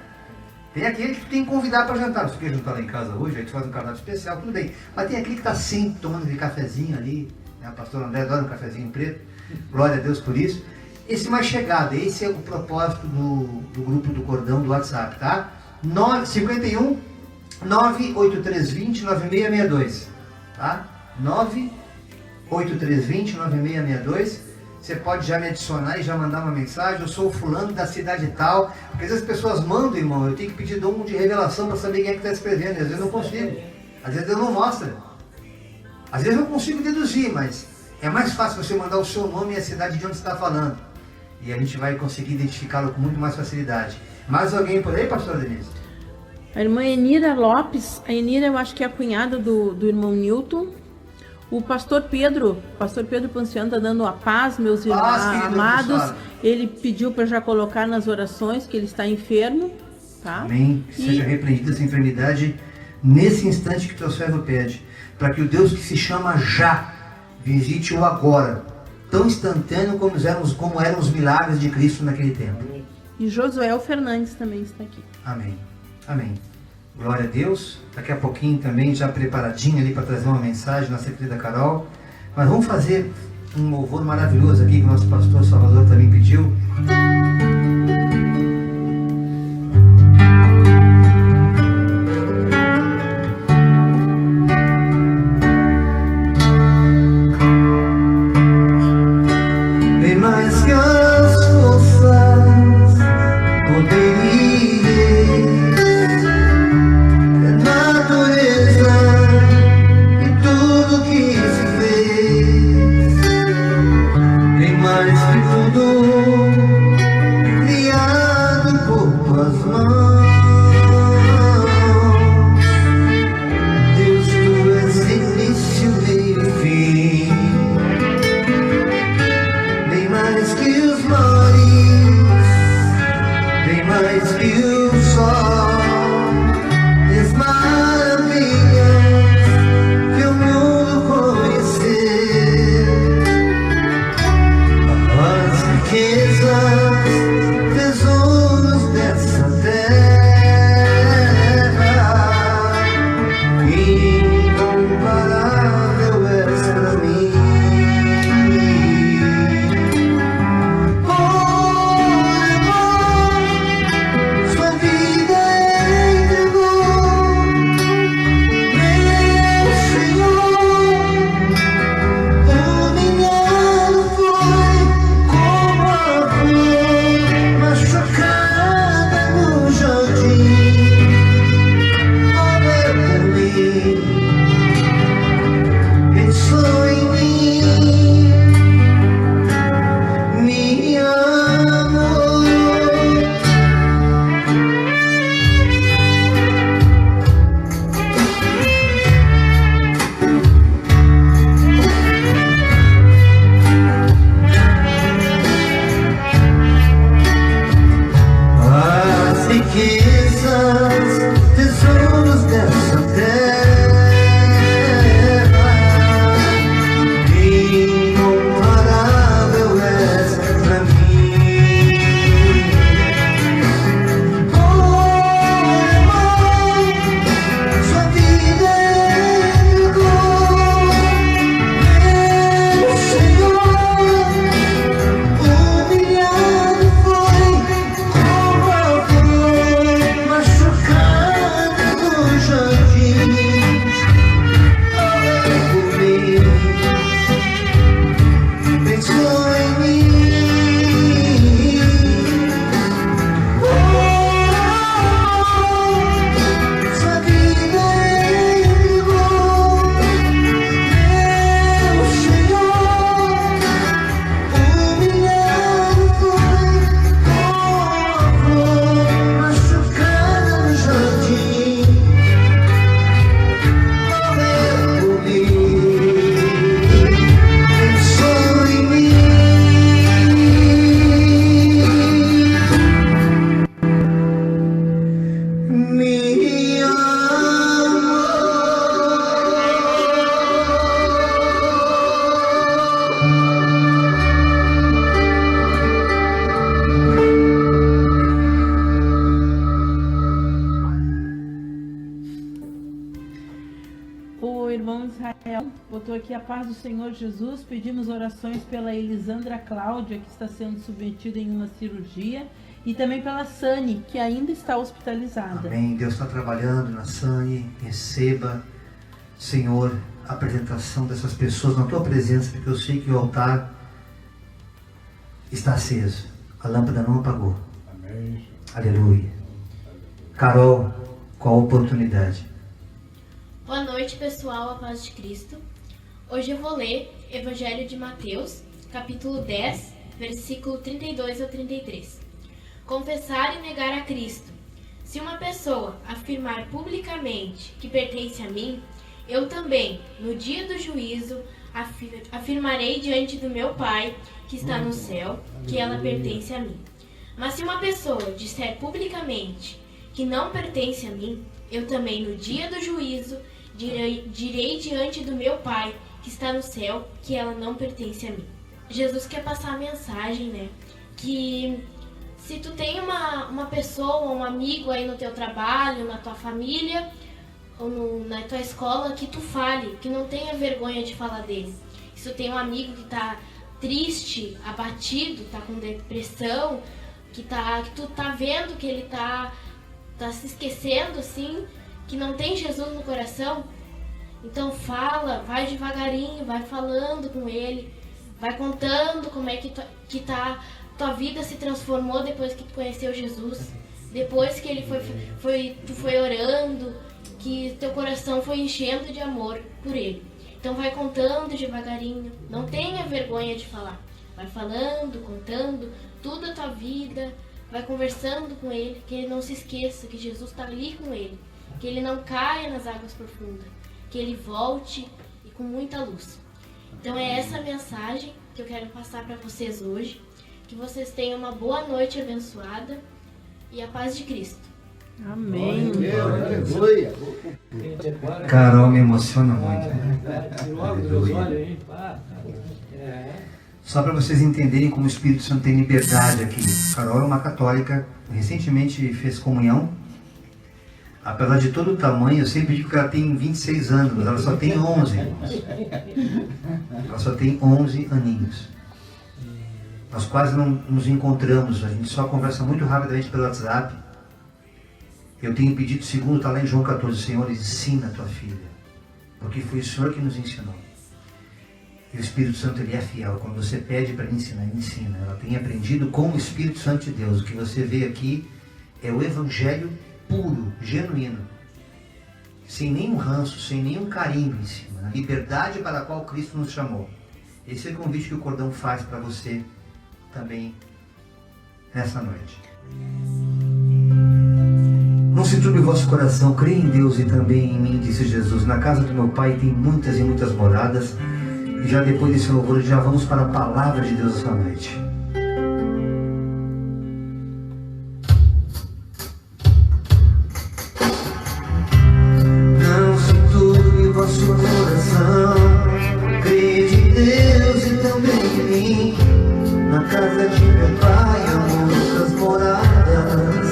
Tem aquele que tem que convidar para jantar. Você quer jantar lá em casa hoje, a gente faz um cardápio especial, tudo bem. Mas tem aquele que está sempre tomando aquele cafezinho ali, né? O pastor André adora um cafezinho preto, glória a Deus por isso. Esse mais chegado, esse é o propósito do grupo do cordão do WhatsApp, tá? 51 98320 9662, tá? 98320 9662. Você pode já me adicionar e já mandar uma mensagem. Eu sou o fulano da cidade tal. Porque às vezes as pessoas mandam, irmão, eu tenho que pedir dom de revelação para saber quem é que está escrevendo. E às vezes eu não consigo. Às vezes eu não mostro. Às vezes eu consigo deduzir, mas é mais fácil você mandar o seu nome e a cidade de onde você está falando. E a gente vai conseguir identificá-lo com muito mais facilidade. Mais alguém por aí, pastora Denise? A irmã Enira Lopes. A Enira eu acho que é a cunhada do irmão Newton. O pastor Pedro Ponciano está dando a paz, meus irmãos querido amados. abençoado. Ele pediu para já colocar nas orações que ele está enfermo, tá? Amém. Que seja repreendida essa enfermidade nesse instante que teu servo pede. Para que o Deus que se chama já visite o agora. Tão instantâneo como eram os milagres de Cristo naquele tempo. E Josué Fernandes também está aqui. Amém. Amém. Glória a Deus. Daqui a pouquinho também, já preparadinho ali para trazer uma mensagem, nossa querida Carol. Mas vamos fazer um louvor maravilhoso aqui que o nosso pastor Salvador também pediu. Bem mais que as forças poderem, a natureza e tudo que se fez, bem mais que tudo criado por tuas mãos. Deus, tu és início, meio e fim. Bem mais que os mares, bem mais que o sol, e as maravilhas que o mundo conhecer, as riquezas, tesouros dessa terra, incomparável és pra mim. Sua vida entregou, meu Senhor, humilhado foi como a flor machucada no jardim. Olha por mim, pensou em mim, me amou. As riquezas, tesouros dessa terra, incomparável és pra mim. Oh, irmão, sua vida entregou, meu Senhor, humilhado foi como a flor machucada no jardim. Olha por mim, pensou em mim. Oh, sua vida entregou, meu Senhor, humilhado foi como a flor machucada no jardim. Olha por mim, pensou em mim, me amou. O irmão Israel botou aqui a paz do Senhor Jesus. Pedimos orações pela Elisandra Cláudia, que está sendo submetida em uma cirurgia, e também pela Sani, que ainda está hospitalizada. Amém. Deus está trabalhando na Sani. Receba, Senhor, a apresentação dessas pessoas na tua presença, porque eu sei que o altar está aceso. A lâmpada não apagou. Amém. Aleluia. Carol, qual a oportunidade? Boa noite, pessoal, a paz de Cristo. Hoje eu vou ler Evangelho de Mateus, capítulo 10, versículo 32 a 33. Confessar e negar a Cristo. Se uma pessoa afirmar publicamente que pertence a mim eu também, no dia do juízo, afirmarei diante do meu Pai, que está no céu, que ela pertence a mim. Mas se uma pessoa disser publicamente que não pertence a mim, eu também, no dia do juízo, direi diante do meu Pai, que está no céu, que ela não pertence a mim. Jesus quer passar a mensagem, né? Que se tu tem uma pessoa, um amigo aí no teu trabalho, na tua família, ou na tua escola, que tu fale, que não tenha vergonha de falar dele. Se tu tem um amigo que tá triste, abatido, tá com depressão, que tu tá vendo que ele tá se esquecendo, assim, que não tem Jesus no coração, então fala, vai devagarinho, vai falando com ele, vai contando como é que tua vida se transformou depois que tu conheceu Jesus, depois que ele tu foi orando, que teu coração foi enchendo de amor por ele. Então vai contando devagarinho, não tenha vergonha de falar. Vai falando, contando tudo a tua vida, vai conversando com ele, que ele não se esqueça que Jesus está ali com ele, que ele não caia nas águas profundas, que ele volte e com muita luz. Então é essa mensagem que eu quero passar para vocês hoje, que vocês tenham uma boa noite abençoada e a paz de Cristo. Amém. Carol me emociona muito. Só para vocês entenderem como o Espírito Santo tem liberdade aqui. Carol é uma católica, recentemente fez comunhão. Apesar de todo o tamanho, eu sempre digo que ela tem 26 anos, mas ela só tem 11. Ela só tem 11 aninhos. Nós quase não nos encontramos, a gente só conversa muito rapidamente pelo WhatsApp. Eu tenho pedido, segundo está lá em João 14, Senhor, ensina a tua filha, porque foi o Senhor que nos ensinou. E o Espírito Santo, ele é fiel. Quando você pede para ele ensinar, ele ensina. Ela tem aprendido com o Espírito Santo de Deus. O que você vê aqui é o Evangelho puro, genuíno, sem nenhum ranço, sem nenhum carimbo em cima. A liberdade para a qual Cristo nos chamou. Esse é o convite que o cordão faz para você também nessa noite. Não se turbe o vosso coração, creia em Deus e também em mim, disse Jesus. Na casa do meu Pai tem muitas e muitas moradas. E já depois desse louvor, já vamos para a palavra de Deus essa noite. Não se turbe o vosso coração, creia em Deus e também em mim. Na casa de meu Pai há muitas moradas.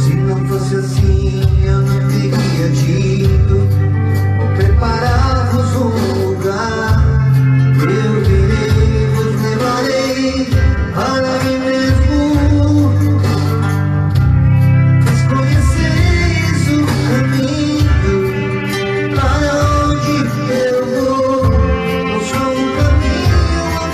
Se não fosse assim, eu não teria dito. Preparar-vos um lugar, eu virei, vos levarei para mim mesmo. Mas conheceis o caminho para onde eu vou. Eu sou um caminho, a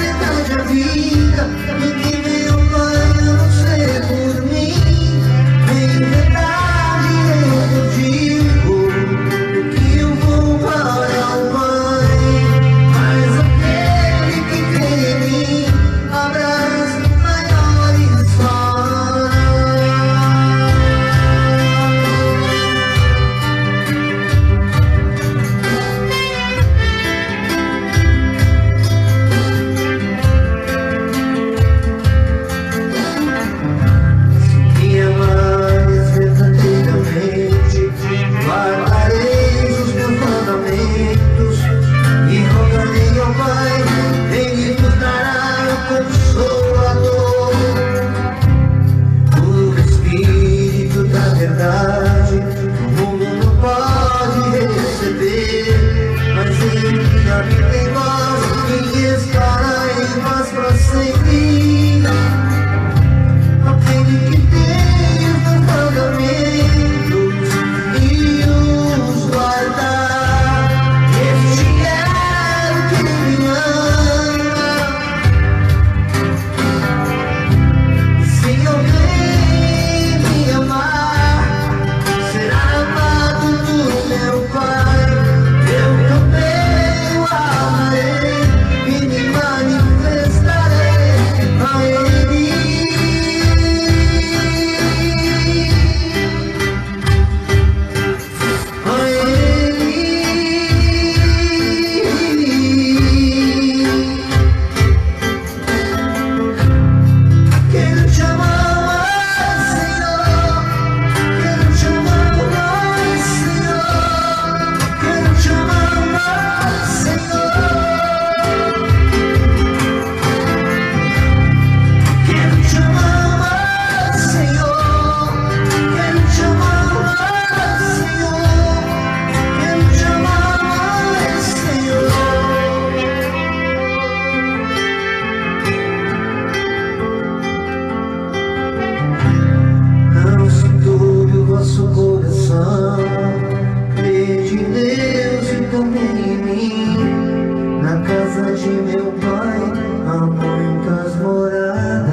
casa de meu pai há muitas moradas.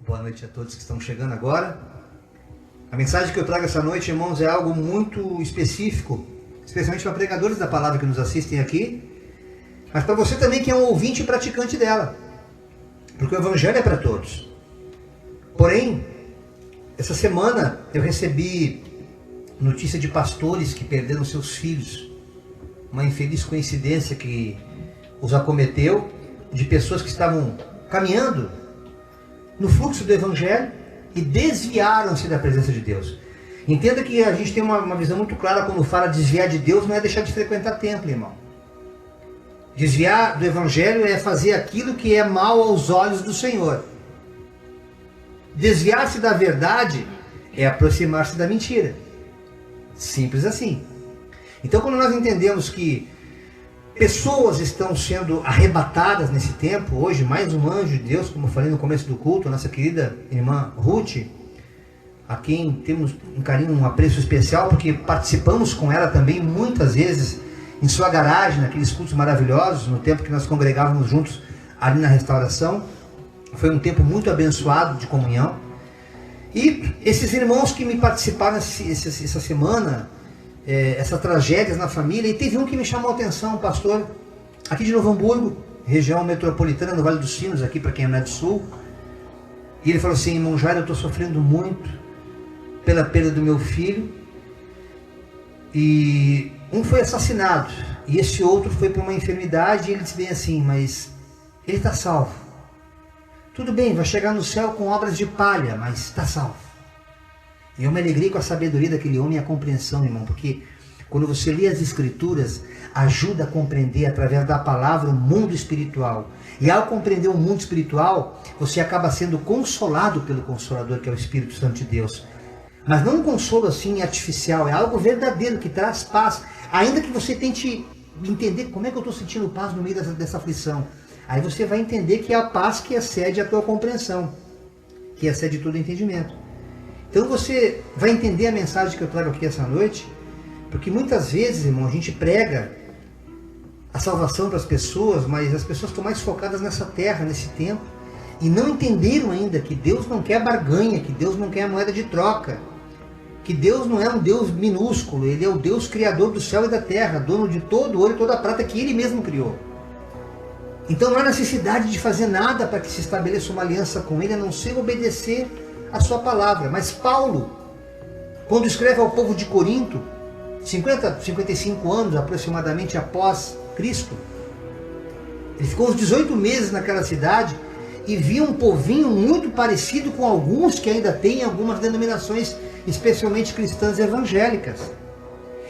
Boa noite a todos que estão chegando agora. A mensagem que eu trago essa noite, irmãos, é algo muito específico, especialmente para pregadores da palavra que nos assistem aqui, mas para você também que é um ouvinte e praticante dela, porque o Evangelho é para todos. Porém, essa semana eu recebi notícia de pastores que perderam seus filhos, uma infeliz coincidência que os acometeu, de pessoas que estavam caminhando no fluxo do Evangelho e desviaram-se da presença de Deus. Entenda que a gente tem uma visão muito clara quando fala desviar de Deus, não é deixar de frequentar templo, irmão. Desviar do Evangelho é fazer aquilo que é mal aos olhos do Senhor. Desviar-se da verdade é aproximar-se da mentira. Simples assim. Então, quando nós entendemos que pessoas estão sendo arrebatadas nesse tempo, hoje mais um anjo de Deus, como eu falei no começo do culto, nossa querida irmã Ruth, a quem temos um carinho, um apreço especial, porque participamos com ela também muitas vezes em sua garagem, naqueles cultos maravilhosos, no tempo que nós congregávamos juntos ali na restauração. Foi um tempo muito abençoado de comunhão. E esses irmãos que me participaram essa semana, essas tragédias na família, e teve um que me chamou a atenção, um pastor aqui de Novo Hamburgo, região metropolitana, no Vale dos Sinos, aqui para quem é do Sul. E ele falou assim: irmão Jairo, eu estou sofrendo muito pela perda do meu filho, e um foi assassinado, e esse outro foi por uma enfermidade, e ele disse bem assim, mas ele está salvo. Tudo bem, vai chegar no céu com obras de palha, mas está salvo. E eu me alegrei com a sabedoria daquele homem e a compreensão, irmão, porque quando você lê as Escrituras, ajuda a compreender através da palavra o mundo espiritual. E ao compreender o mundo espiritual, você acaba sendo consolado pelo Consolador, que é o Espírito Santo de Deus. Mas não um consolo assim artificial, é algo verdadeiro, que traz paz. Ainda que você tente entender como é que eu estou sentindo paz no meio dessa aflição. Aí você vai entender que é a paz que excede a tua compreensão, que excede todo entendimento. Então você vai entender a mensagem que eu trago aqui essa noite, porque muitas vezes, irmão, a gente prega a salvação para as pessoas, mas as pessoas estão mais focadas nessa terra, nesse tempo, e não entenderam ainda que Deus não quer barganha, que Deus não quer moeda de troca, que Deus não é um Deus minúsculo, Ele é o Deus criador do céu e da terra, dono de todo o ouro e toda a prata que Ele mesmo criou. Então não há necessidade de fazer nada para que se estabeleça uma aliança com Ele, a não ser obedecer a sua palavra. Mas Paulo, quando escreve ao povo de Corinto, 55 anos aproximadamente após Cristo, ele ficou uns 18 meses naquela cidade e viu um povinho muito parecido com alguns que ainda tem em algumas denominações, especialmente cristãs evangélicas.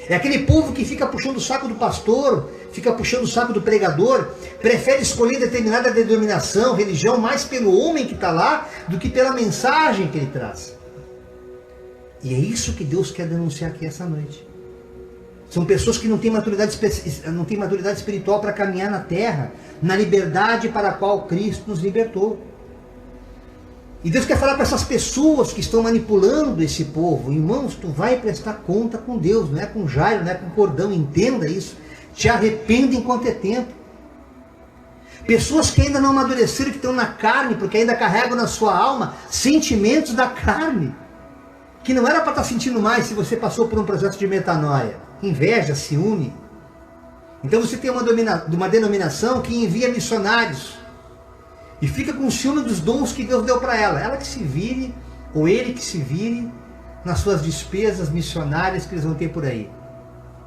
É aquele povo que fica puxando o saco do pastor, fica puxando o saco do pregador, prefere escolher determinada denominação, religião, mais pelo homem que está lá, do que pela mensagem que ele traz. E é isso que Deus quer denunciar aqui essa noite. São pessoas que não têm maturidade espiritual para caminhar na terra, na liberdade para a qual Cristo nos libertou. E Deus quer falar para essas pessoas que estão manipulando esse povo: irmãos, tu vai prestar conta com Deus, não é com Jairo, não é com cordão, entenda isso. Te arrependa enquanto é tempo. Pessoas que ainda não amadureceram, que estão na carne, porque ainda carregam na sua alma sentimentos da carne, que não era para estar sentindo mais se você passou por um processo de metanoia. Inveja, ciúme. Então você tem uma denominação que envia missionários e fica com ciúme dos dons que Deus deu para ela. Ela que se vire, ou ele que se vire, nas suas despesas missionárias que eles vão ter por aí.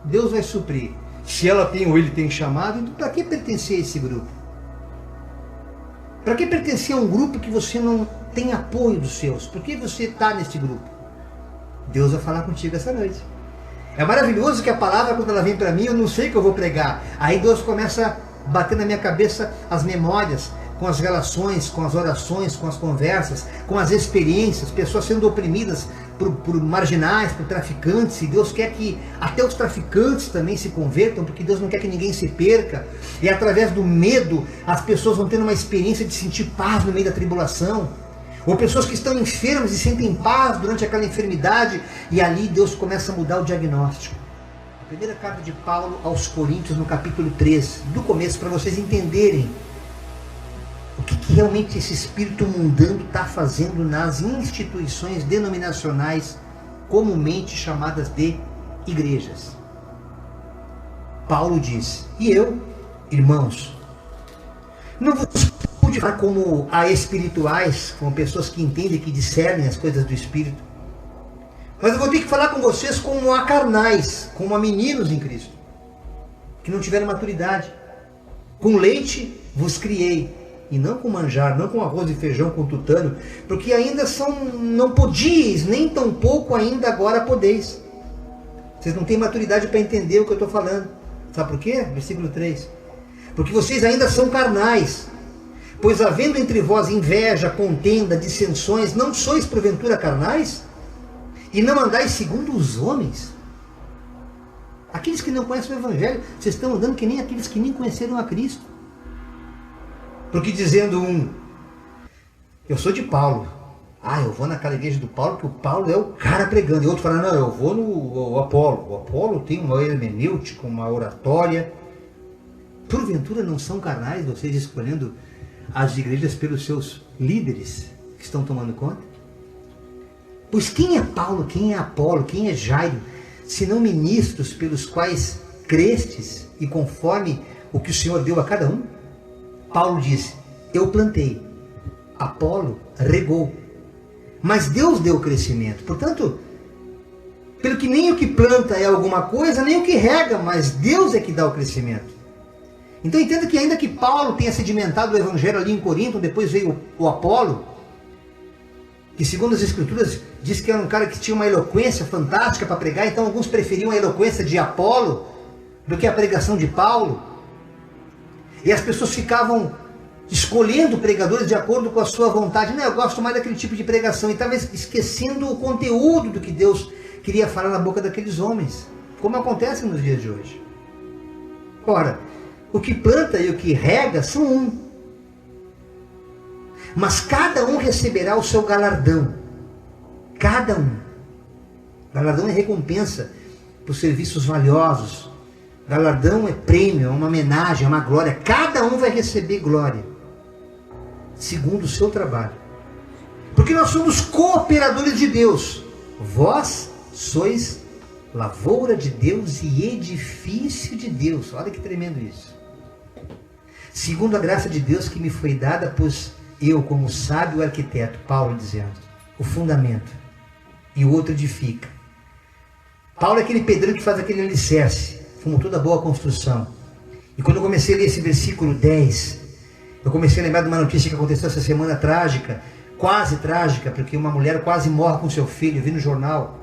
Deus vai suprir. Se ela tem ou ele tem chamado, então para que pertencer a esse grupo? Para que pertencer a um grupo que você não tem apoio dos seus? Por que você está nesse grupo? Deus vai falar contigo essa noite. É maravilhoso que a palavra, quando ela vem para mim, eu não sei o que eu vou pregar. Aí Deus começa a bater na minha cabeça as memórias, com as relações, com as orações, com as conversas, com as experiências, pessoas sendo oprimidas por marginais, por traficantes, e Deus quer que até os traficantes também se convertam, porque Deus não quer que ninguém se perca, e através do medo as pessoas vão tendo uma experiência de sentir paz no meio da tribulação. Ou pessoas que estão enfermas e sentem paz durante aquela enfermidade, e ali Deus começa a mudar o diagnóstico. A primeira carta de Paulo aos Coríntios, no capítulo 3, do começo, para vocês entenderem o que realmente esse espírito mundano está fazendo nas instituições denominacionais, comumente chamadas de igrejas. Paulo diz: e eu, irmãos, não vos pude falar como a espirituais, como pessoas que entendem, que discernem as coisas do Espírito, mas eu vou ter que falar com vocês como a carnais, como a meninos em Cristo, que não tiveram maturidade. Com leite vos criei, e não com manjar, não com arroz e feijão, com tutano, porque ainda não podíeis, nem tão pouco ainda agora podeis. Vocês não têm maturidade para entender o que eu estou falando. Sabe por quê? Versículo 3. Porque vocês ainda são carnais, pois havendo entre vós inveja, contenda, dissensões, não sois porventura carnais? E não andais segundo os homens? Aqueles que não conhecem o Evangelho, vocês estão andando que nem aqueles que nem conheceram a Cristo. Porque dizendo um, eu sou de Paulo, eu vou naquela igreja do Paulo, porque o Paulo é o cara pregando. E outro fala, não, eu vou no Apolo. O Apolo tem uma hermenêutica, uma oratória. Porventura não são carnais vocês escolhendo as igrejas pelos seus líderes que estão tomando conta? Pois quem é Paulo, quem é Apolo, quem é Jairo, senão ministros pelos quais crestes e conforme o que o Senhor deu a cada um? Paulo disse, eu plantei, Apolo regou, mas Deus deu o crescimento. Portanto, pelo que nem o que planta é alguma coisa, nem o que rega, mas Deus é que dá o crescimento. Então entenda que ainda que Paulo tenha sedimentado o Evangelho ali em Corinto, depois veio o Apolo, que segundo as Escrituras diz que era um cara que tinha uma eloquência fantástica para pregar, então alguns preferiam a eloquência de Apolo do que a pregação de Paulo. E as pessoas ficavam escolhendo pregadores de acordo com a sua vontade. Não, eu gosto mais daquele tipo de pregação. E estava esquecendo o conteúdo do que Deus queria falar na boca daqueles homens, como acontece nos dias de hoje. Ora, o que planta e o que rega são um, mas cada um receberá o seu galardão. Cada um. Galardão é recompensa por serviços valiosos. Galardão é prêmio, é uma homenagem, é uma glória. Cada um vai receber glória, segundo o seu trabalho. Porque nós somos cooperadores de Deus. Vós sois lavoura de Deus e edifício de Deus. Olha que tremendo isso. Segundo a graça de Deus que me foi dada, pois eu, como sábio arquiteto, Paulo dizendo, o fundamento, e o outro edifica. Paulo é aquele pedreiro que faz aquele alicerce, como toda boa construção. E quando eu comecei a ler esse versículo 10, eu comecei a lembrar de uma notícia que aconteceu essa semana trágica, quase trágica, porque uma mulher quase morre com seu filho, eu vi no jornal.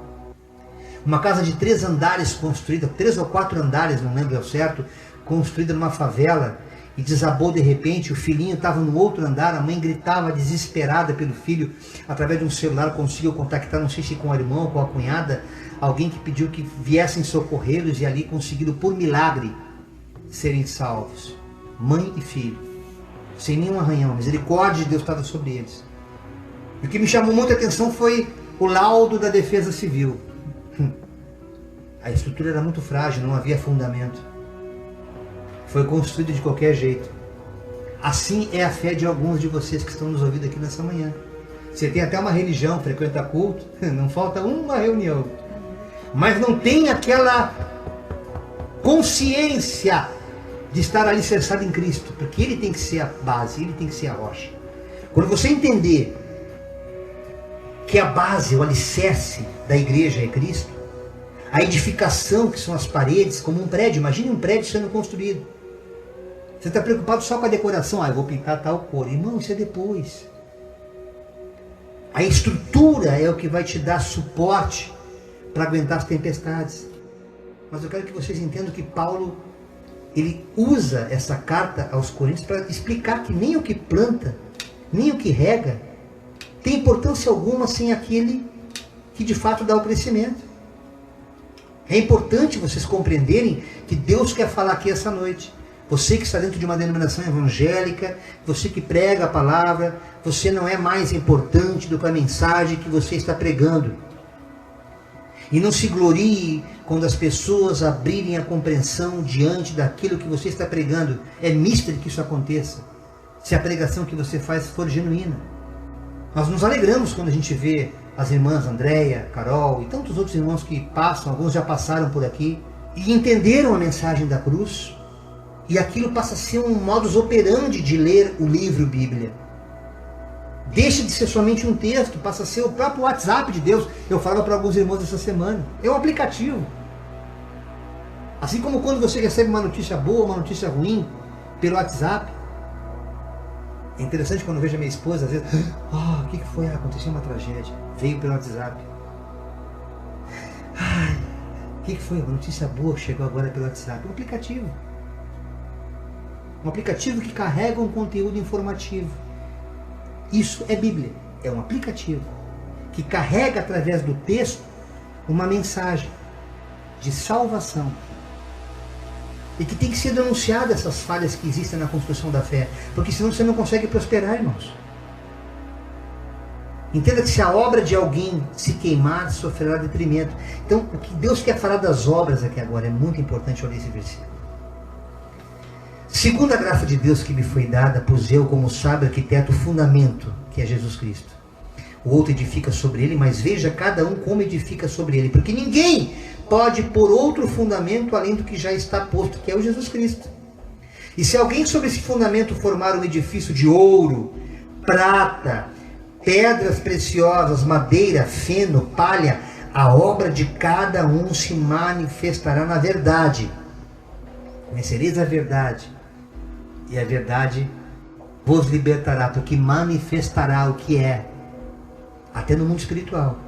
Uma casa de 3 andares construída, 3 ou 4 andares, não lembro ao certo, construída numa favela, e desabou de repente. O filhinho estava no outro andar, a mãe gritava desesperada pelo filho, através de um celular conseguiu contactar, não sei se com o irmão, com a cunhada, alguém que pediu que viessem socorrê-los, e ali conseguiram por milagre serem salvos, mãe e filho, sem nenhum arranhão. A misericórdia de Deus estava sobre eles. E o que me chamou muita atenção foi o laudo da Defesa Civil. A estrutura era muito frágil, não havia fundamento. Foi construído de qualquer jeito. Assim é a fé de alguns de vocês que estão nos ouvindo aqui nessa manhã. Você tem até uma religião, frequenta culto, não falta uma reunião, mas não tem aquela consciência de estar alicerçado em Cristo, porque Ele tem que ser a base, Ele tem que ser a rocha. Quando você entender que a base, o alicerce da igreja é Cristo, a edificação, que são as paredes, como um prédio, imagine um prédio sendo construído. Você está preocupado só com a decoração, eu vou pintar tal cor. Irmão, isso é depois. A estrutura é o que vai te dar suporte para aguentar as tempestades. Mas eu quero que vocês entendam que Paulo, ele usa essa carta aos Coríntios para explicar que nem o que planta, nem o que rega, tem importância alguma sem aquele que de fato dá o crescimento. É importante vocês compreenderem que Deus quer falar aqui essa noite. Você que está dentro de uma denominação evangélica, você que prega a palavra, você não é mais importante do que a mensagem que você está pregando. E não se glorie quando as pessoas abrirem a compreensão diante daquilo que você está pregando. É míster que isso aconteça, se a pregação que você faz for genuína. Nós nos alegramos quando a gente vê as irmãs Andréia, Carol e tantos outros irmãos que passam, alguns já passaram por aqui, e entenderam a mensagem da cruz, e aquilo passa a ser um modus operandi de ler o livro Bíblia. Deixa de ser somente um texto, passa a ser o próprio WhatsApp de Deus. Eu falava para alguns irmãos essa semana, é um aplicativo. Assim como quando você recebe uma notícia boa, uma notícia ruim, pelo WhatsApp. É interessante quando eu vejo a minha esposa, às vezes, o que foi? Aconteceu uma tragédia, veio pelo WhatsApp. O que foi? Uma notícia boa chegou agora pelo WhatsApp. Um aplicativo. Um aplicativo que carrega um conteúdo informativo. Isso é Bíblia. É um aplicativo que carrega através do texto uma mensagem de salvação. E que tem que ser denunciada essas falhas que existem na construção da fé. Porque senão você não consegue prosperar, irmãos. Entenda que se a obra de alguém se queimar, sofrerá detrimento. Então, o que Deus quer falar das obras aqui agora, é muito importante olhar esse versículo. Segundo a graça de Deus que me foi dada, pus eu como sábio arquiteto o fundamento, que é Jesus Cristo. O outro edifica sobre ele, mas veja cada um como edifica sobre ele. Porque ninguém pode pôr outro fundamento além do que já está posto, que é o Jesus Cristo. E se alguém sobre esse fundamento formar um edifício de ouro, prata, pedras preciosas, madeira, feno, palha, a obra de cada um se manifestará na verdade. Conhecereis a verdade, e a verdade vos libertará, porque manifestará o que é, até no mundo espiritual.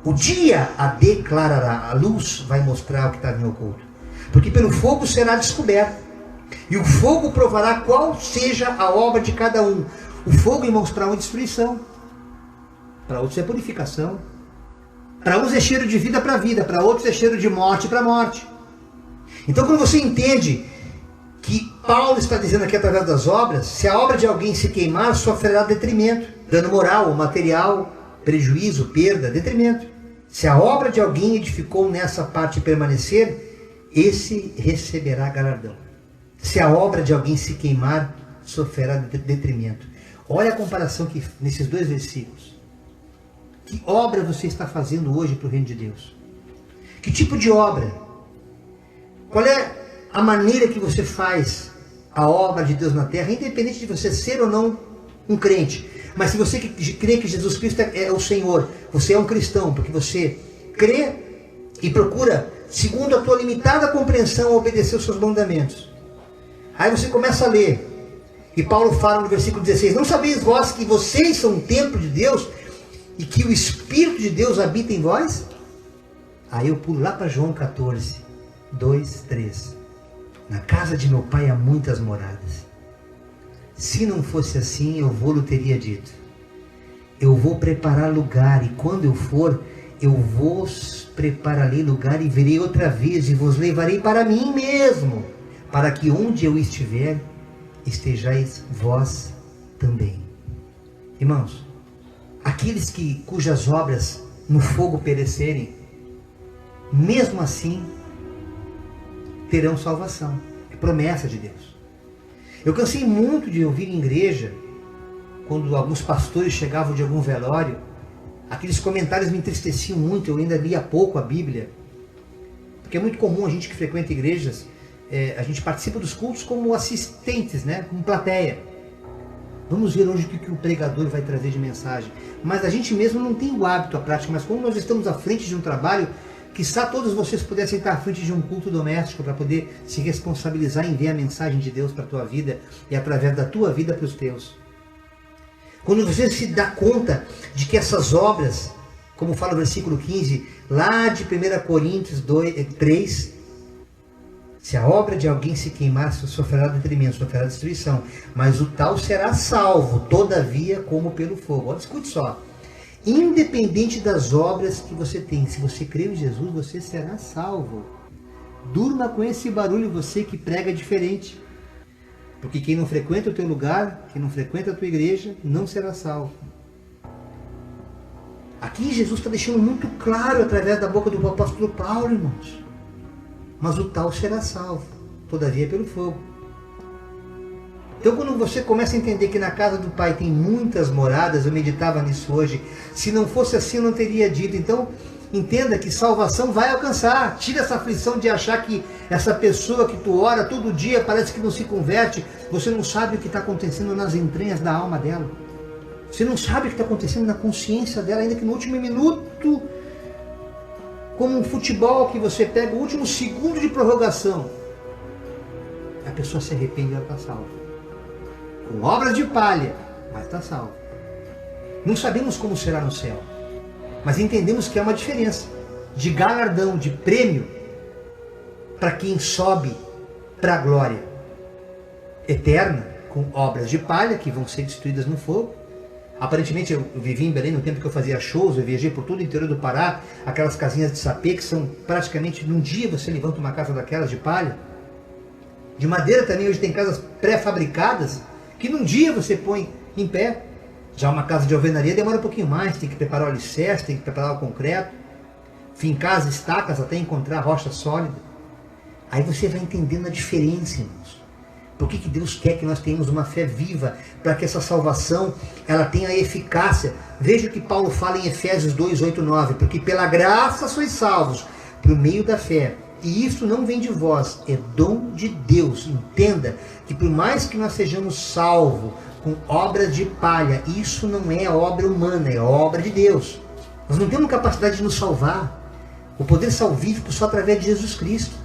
O dia a declarará, a luz vai mostrar o que está no oculto. Porque pelo fogo será descoberto, e o fogo provará qual seja a obra de cada um. O fogo, irmãos, para uma destruição, para outros é purificação, para uns é cheiro de vida para vida, para outros é cheiro de morte para morte. Então, quando você entende que Paulo está dizendo aqui através das obras, se a obra de alguém se queimar, sofrerá detrimento, dano moral, material, prejuízo, perda, detrimento. Se a obra de alguém edificou nessa parte permanecer, esse receberá galardão. Se a obra de alguém se queimar, sofrerá detrimento. Olha a comparação que nesses dois versículos. Que obra você está fazendo hoje para o reino de Deus? Que tipo de obra? Qual é a maneira que você faz a obra de Deus na terra, independente de você ser ou não um crente? Mas se você crê que Jesus Cristo é o Senhor, você é um cristão, porque você crê e procura, segundo a tua limitada compreensão, obedecer os seus mandamentos. Aí você começa a ler, e Paulo fala no versículo 16, não sabeis vós que vocês são um templo de Deus, e que o Espírito de Deus habita em vós? Aí eu pulo lá para João 14, 2, 3. Na casa de meu pai há muitas moradas. Se não fosse assim, eu vou-lhe teria dito. Eu vou preparar lugar, e quando eu for, eu vos prepararei lugar, e virei outra vez, e vos levarei para mim mesmo, para que onde eu estiver, estejais vós também. Irmãos, aqueles cujas obras no fogo perecerem, mesmo assim, terão salvação. É promessa de Deus. Eu cansei muito de ouvir em igreja, quando alguns pastores chegavam de algum velório, aqueles comentários me entristeciam muito. Eu ainda lia pouco a Bíblia, porque é muito comum a gente que frequenta igrejas, a gente participa dos cultos como assistentes, né? Como plateia. Vamos ver hoje o que o pregador vai trazer de mensagem. Mas a gente mesmo não tem o hábito, a prática. Mas como nós estamos à frente de um trabalho, quizá todos vocês pudessem estar à frente de um culto doméstico para poder se responsabilizar em ver a mensagem de Deus para a tua vida e através da tua vida para os teus. Quando você se dá conta de que essas obras, como fala o versículo 15, lá de 1 Coríntios 3, se a obra de alguém se queimar, sofrerá detrimento, sofrerá destruição, mas o tal será salvo, todavia, como pelo fogo. Olha, escute só. Independente das obras que você tem, se você crê em Jesus, você será salvo. Durma com esse barulho, você que prega diferente. Porque quem não frequenta o teu lugar, quem não frequenta a tua igreja, não será salvo. Aqui Jesus está deixando muito claro através da boca do apóstolo Paulo, irmãos. Mas o tal será salvo, todavia pelo fogo. Então quando você começa a entender que na casa do Pai tem muitas moradas, eu meditava nisso hoje, se não fosse assim eu não teria dito. Então entenda que salvação vai alcançar. Tira essa aflição de achar que essa pessoa que tu ora todo dia parece que não se converte. Você não sabe o que está acontecendo nas entranhas da alma dela. Você não sabe o que está acontecendo na consciência dela, ainda que no último minuto, como um futebol que você pega o último segundo de prorrogação, a pessoa se arrepende e ela está salva. Com obras de palha, mas está salva. Não sabemos como será no céu, mas entendemos que há uma diferença de galardão, de prêmio, para quem sobe para a glória eterna, com obras de palha que vão ser destruídas no fogo. Aparentemente eu vivi em Belém no tempo que eu fazia shows, eu viajei por todo o interior do Pará, aquelas casinhas de sapê que são praticamente, num dia você levanta uma casa daquelas de palha. De madeira também hoje tem casas pré-fabricadas, que num dia você põe em pé. Já uma casa de alvenaria demora um pouquinho mais, tem que preparar o alicerce, tem que preparar o concreto, fincar as estacas até encontrar a rocha sólida. Aí você vai entendendo a diferença, irmãos. Por que Deus quer que nós tenhamos uma fé viva, para que essa salvação ela tenha eficácia? Veja o que Paulo fala em Efésios 2, 8, 9. Porque pela graça sois salvos, por meio da fé. E isso não vem de vós, é dom de Deus. Entenda que por mais que nós sejamos salvos com obras de palha, isso não é obra humana, é obra de Deus. Nós não temos capacidade de nos salvar. O poder salvífico só através de Jesus Cristo.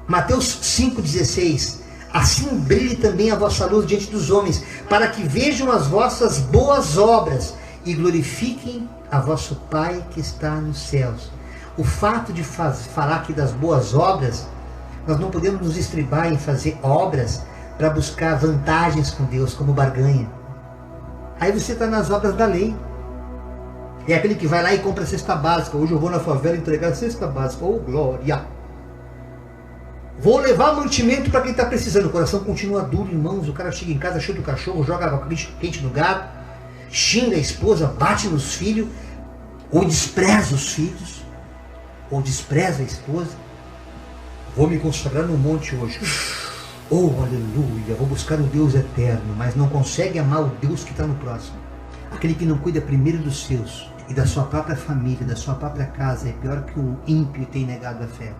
Mateus 5,16. Assim brilhe também a vossa luz diante dos homens, para que vejam as vossas boas obras e glorifiquem a vosso Pai que está nos céus. O fato de falar aqui das boas obras, nós não podemos nos estribar em fazer obras para buscar vantagens com Deus, como barganha. Aí você está nas obras da lei. É aquele que vai lá e compra a cesta básica. Hoje eu vou na favela entregar a cesta básica. Oh, glória! Vou levar mantimento para quem está precisando. O coração continua duro, irmãos. O cara chega em casa, chuta o cachorro, joga água quente no gato, xinga a esposa, bate nos filhos, ou despreza os filhos, ou despreza a esposa. Vou me consagrar no monte hoje. Oh, aleluia! Vou buscar o Deus eterno, mas não consegue amar o Deus que está no próximo. Aquele que não cuida primeiro dos seus e da sua própria família, da sua própria casa, é pior que o ímpio tem negado a fé.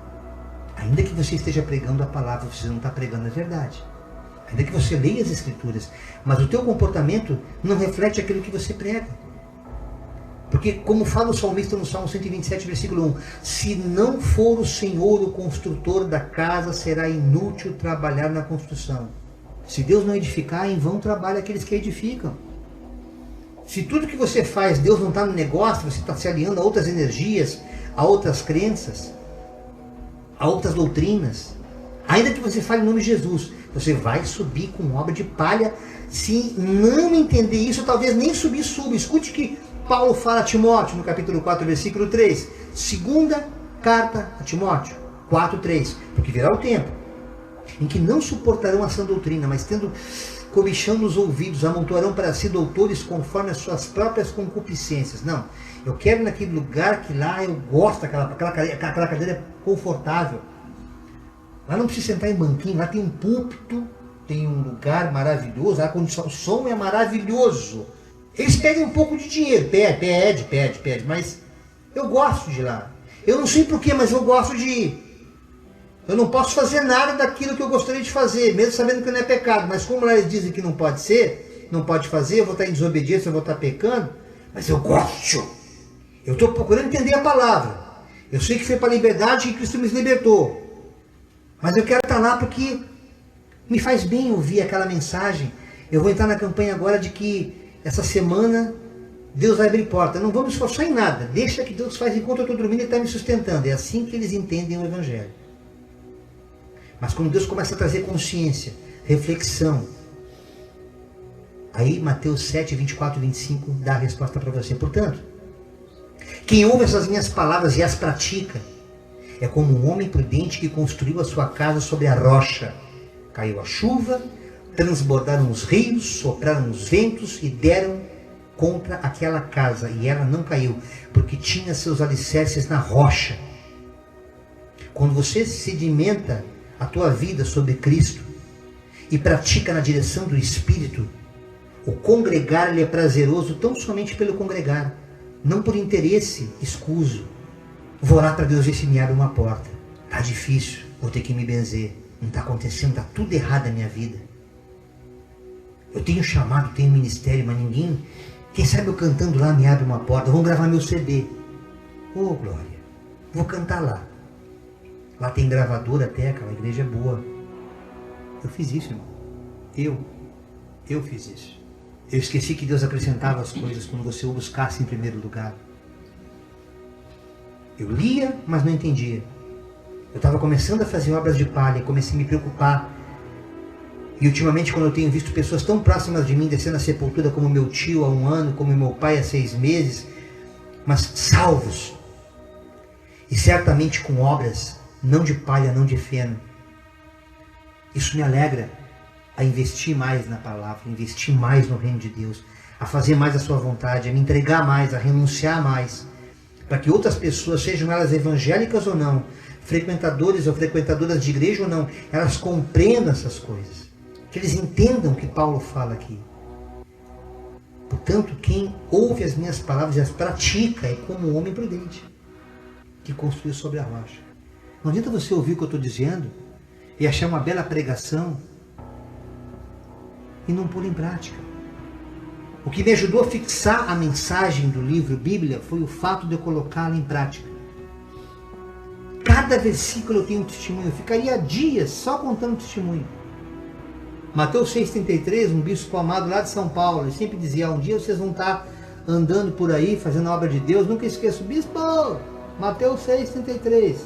Ainda que você esteja pregando a palavra, você não está pregando a verdade. Ainda que você leia as Escrituras, mas o teu comportamento não reflete aquilo que você prega. Porque, como fala o salmista no Salmo 127, versículo 1, se não for o Senhor o construtor da casa, será inútil trabalhar na construção. Se Deus não edificar, em vão trabalham aqueles que edificam. Se tudo que você faz, Deus não está no negócio, você está se aliando a outras energias, a outras crenças, a outras doutrinas, ainda que você fale em nome de Jesus, você vai subir com obra de palha. Se não entender isso, talvez nem suba. Escute que Paulo fala a Timóteo no capítulo 4, versículo 3. Segunda carta a Timóteo 4, 3. Porque virá o tempo em que não suportarão a sã doutrina, mas tendo comichão nos ouvidos, amontoarão para si doutores conforme as suas próprias concupiscências. Não, eu quero naquele lugar que lá eu gosto, aquela cadeira confortável. Lá não precisa sentar em banquinho, lá tem um púlpito, tem um lugar maravilhoso, a condição, o som é maravilhoso. Eles pedem um pouco de dinheiro, pede, mas eu gosto de ir lá. Eu não sei porquê, mas eu gosto de ir. Eu não posso fazer nada daquilo que eu gostaria de fazer, mesmo sabendo que não é pecado. Mas como lá eles dizem que não pode ser, não pode fazer, eu vou estar em desobediência, eu vou estar pecando. Mas eu gosto. Eu estou procurando entender a palavra. Eu sei que foi para a liberdade que Cristo me libertou. Mas eu quero estar lá porque me faz bem ouvir aquela mensagem. Eu vou entrar na campanha agora de que essa semana Deus vai abrir porta. Não vamos esforçar em nada. Deixa que Deus faz enquanto eu estou dormindo e está me sustentando. É assim que eles entendem o Evangelho. Mas quando Deus começa a trazer consciência, reflexão, aí Mateus 7, 24 e 25 dá a resposta para você. Portanto, quem ouve essas minhas palavras e as pratica, é como um homem prudente que construiu a sua casa sobre a rocha. Caiu a chuva, transbordaram os rios, sopraram os ventos e deram contra aquela casa, e ela não caiu, porque tinha seus alicerces na rocha. Quando você sedimenta a tua vida sobre Cristo e pratica na direção do Espírito, o congregar ele é prazeroso tão somente pelo congregar, não por interesse escuso. Vou orar para Deus ver se me abre uma porta. Tá difícil, vou ter que me benzer. Não está acontecendo, está tudo errado na minha vida. Eu tenho chamado, tenho ministério, mas ninguém... Quem sabe eu cantando lá me abre uma porta. Vamos gravar meu CD. Oh, glória. Vou cantar lá. Lá tem gravadora até, aquela igreja é boa. Eu fiz isso, irmão. Eu fiz isso. Eu esqueci que Deus acrescentava as coisas quando você o buscasse em primeiro lugar. Eu lia, mas não entendia. Eu estava começando a fazer obras de palha, comecei a me preocupar. E ultimamente, quando eu tenho visto pessoas tão próximas de mim descendo a sepultura, como meu tio há 1 ano, como meu pai há 6 meses, mas salvos, e certamente com obras, não de palha, não de feno, isso me alegra a investir mais na palavra, a investir mais no reino de Deus, a fazer mais a sua vontade, a me entregar mais, a renunciar mais, para que outras pessoas, sejam elas evangélicas ou não, frequentadores ou frequentadoras de igreja ou não, elas compreendam essas coisas, que eles entendam o que Paulo fala aqui. Portanto, quem ouve as minhas palavras e as pratica é como um homem prudente, que construiu sobre a rocha. Não adianta você ouvir o que eu estou dizendo e achar uma bela pregação e não pôr em prática. O que me ajudou a fixar a mensagem do livro Bíblia foi o fato de eu colocá-la em prática. Cada versículo eu tenho um testemunho. Eu ficaria dias só contando testemunho. Mateus 6,33, um bispo amado lá de São Paulo, ele sempre dizia: um dia vocês vão estar andando por aí, fazendo a obra de Deus. Nunca esqueço, bispo, Mateus 6,33.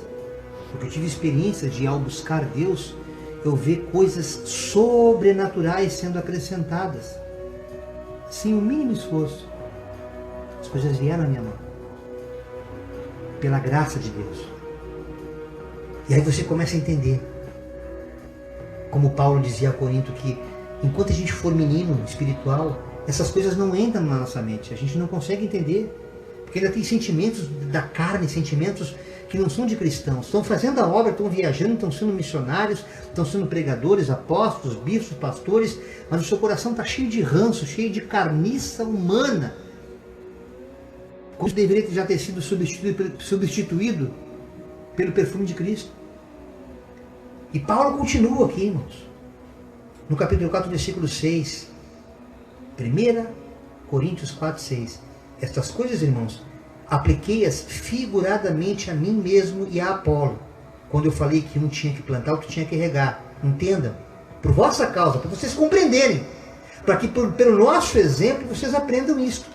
Porque eu tive experiência de, ao buscar Deus, eu ver coisas sobrenaturais sendo acrescentadas. Sem o mínimo esforço. As coisas vieram à minha mão. Pela graça de Deus. E aí você começa a entender. Como Paulo dizia a Corinto, que enquanto a gente for menino espiritual, essas coisas não entram na nossa mente. A gente não consegue entender. Porque ainda tem sentimentos da carne, sentimentos que não são de cristãos. Estão fazendo a obra, estão viajando, estão sendo missionários, estão sendo pregadores, apóstolos, bispos, pastores, mas o seu coração está cheio de ranço, carniça humana. Como deveria já ter sido substituído pelo perfume de Cristo. E Paulo continua aqui, irmãos. No capítulo 4, versículo 6. 1 Coríntios 4, 6. Estas coisas, irmãos, apliquei-as figuradamente a mim mesmo e a Apolo. Quando eu falei que um tinha que plantar, outro tinha que regar. Entendam. Por vossa causa, para vocês compreenderem. Para que pelo nosso exemplo vocês aprendam isto.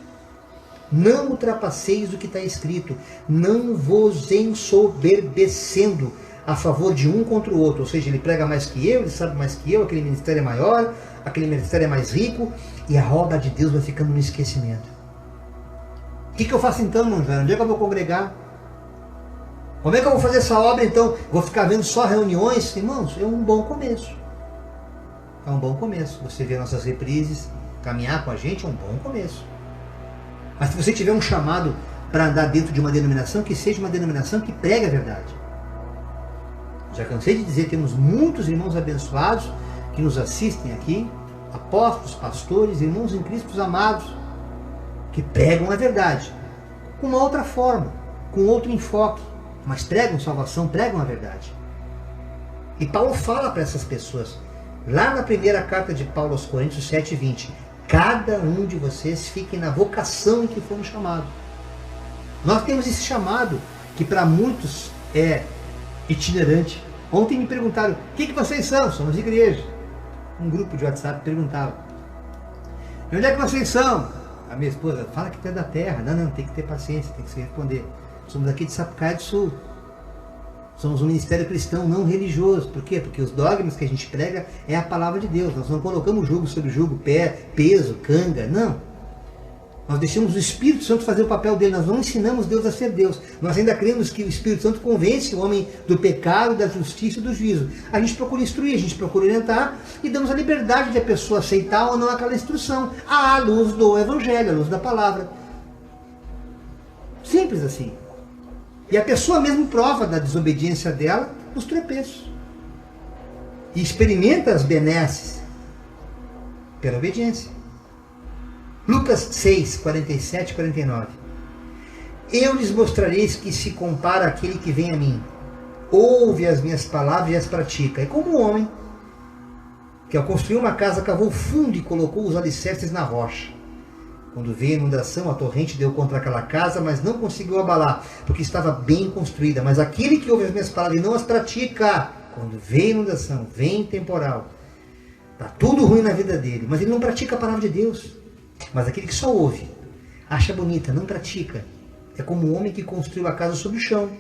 Não ultrapasseis o que está escrito. Não vos ensoberbecendo a favor de um contra o outro. Ou seja, ele prega mais que eu, ele sabe mais que eu, aquele ministério é maior, aquele ministério é mais rico, e a obra de Deus vai ficando no esquecimento. O que eu faço então, irmão velho? Onde é que eu vou congregar? Como é que eu vou fazer essa obra então? Vou ficar vendo só reuniões? Irmãos, é um bom começo. É um bom começo. Você vê nossas reprises, caminhar com a gente é um bom começo. Mas se você tiver um chamado para andar dentro de uma denominação, que seja uma denominação que pregue a verdade. Já cansei de dizer, temos muitos irmãos abençoados que nos assistem aqui, apóstolos, pastores, irmãos em Cristo amados, que pregam a verdade, com uma outra forma, com outro enfoque, mas pregam salvação, pregam a verdade. E Paulo fala para essas pessoas, lá na primeira carta de Paulo aos Coríntios 7:20, cada um de vocês fique na vocação em que foram chamados. Nós temos esse chamado, que para muitos é itinerante. Ontem me perguntaram, o que vocês são? Somos igreja. Um grupo de WhatsApp perguntava, e onde é que vocês são? A minha esposa, fala que tu é da terra. Não, tem que ter paciência, tem que se responder. Somos aqui de Sapucaia do Sul. Somos um ministério cristão não religioso. Por quê? Porque os dogmas que a gente prega é a palavra de Deus. Nós não colocamos jugo sobre jugo, pé, peso, canga, não. Nós deixamos o Espírito Santo fazer o papel dele, nós não ensinamos Deus a ser Deus. Nós ainda cremos que o Espírito Santo convence o homem do pecado, da justiça e do juízo. A gente procura instruir, a gente procura orientar e damos a liberdade de a pessoa aceitar ou não aquela instrução, à luz do Evangelho, à luz da palavra. Simples assim. E a pessoa mesmo prova da desobediência dela nos tropeços. E experimenta as benesses pela obediência. Lucas 6, 47 e 49. Eu lhes mostrarei que se compara aquele que vem a mim, ouve as minhas palavras e as pratica. É como um homem que ao construir uma casa cavou fundo e colocou os alicerces na rocha. Quando veio a inundação, a torrente deu contra aquela casa, mas não conseguiu abalar, porque estava bem construída. Mas aquele que ouve as minhas palavras e não as pratica, quando vem a inundação, vem temporal, está tudo ruim na vida dele, mas ele não pratica a palavra de Deus. Mas aquele que só ouve, acha bonita, não pratica, é como um homem que construiu a casa sobre o chão,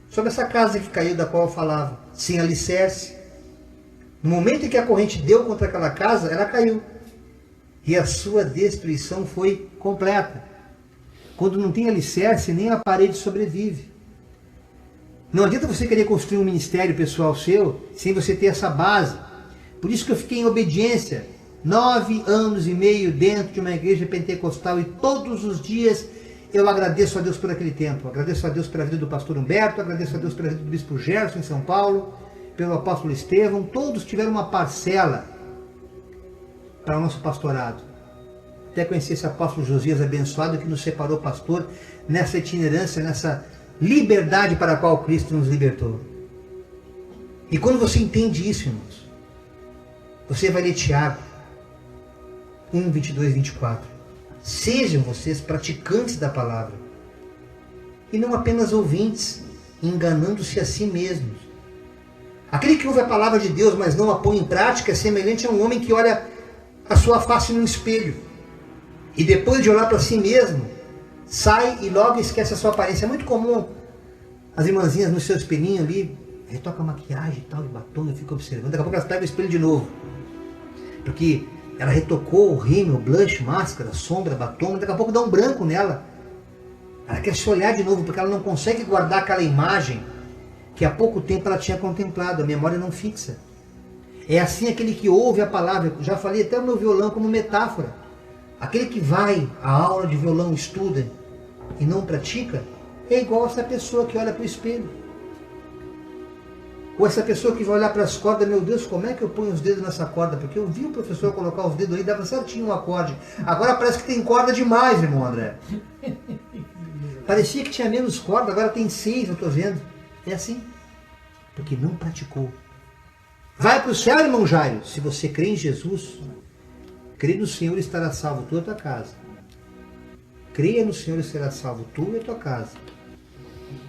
sobre essa casa que caiu da qual eu falava, sem alicerce. No momento em que a corrente deu contra aquela casa, ela caiu. E a sua destruição foi completa. Quando não tem alicerce, nem a parede sobrevive. Não adianta você querer construir um ministério pessoal seu, sem você ter essa base. Por isso que eu fiquei em obediência 9 anos e meio dentro de uma igreja pentecostal, e todos os dias eu agradeço a Deus por aquele tempo. Agradeço a Deus pela vida do pastor Humberto, agradeço a Deus pela vida do bispo Gerson em São Paulo, pelo apóstolo Estevão. Todos tiveram uma parcela para o nosso pastorado. Até conhecer esse apóstolo Josias abençoado que nos separou pastor nessa itinerância, nessa liberdade para a qual Cristo nos libertou. E quando você entende isso, irmãos, você vai ler Tiago 1, 22 e 24. Sejam vocês praticantes da palavra, e não apenas ouvintes, enganando-se a si mesmos. Aquele que ouve a palavra de Deus, mas não a põe em prática, é semelhante a um homem que olha a sua face no espelho, e depois de olhar para si mesmo, sai e logo esquece a sua aparência. É muito comum as irmãzinhas no seu espelhinho ali, retoca a maquiagem e tal, e batom, eu fico observando, daqui a pouco elas pegam o espelho de novo, porque ela retocou o rímel, blush, máscara, sombra, batom, daqui a pouco dá um branco nela. Ela quer se olhar de novo, porque ela não consegue guardar aquela imagem que há pouco tempo ela tinha contemplado. A memória não fixa. É assim aquele que ouve a palavra. Eu já falei até o meu violão como metáfora. Aquele que vai à aula de violão, estuda e não pratica, é igual essa pessoa que olha para o espelho. Ou essa pessoa que vai olhar para as cordas, meu Deus, como é que eu ponho os dedos nessa corda? Porque eu vi o professor colocar os dedos aí, dava certinho um acorde. Agora parece que tem corda demais, irmão André. Parecia que tinha menos corda, agora tem 6, eu estou vendo. É assim. Porque não praticou. Vai para o céu, irmão Jairo. Se você crê em Jesus, crê no Senhor e estará salvo tu e a tua casa. Creia no Senhor e será salvo tu e a tua casa.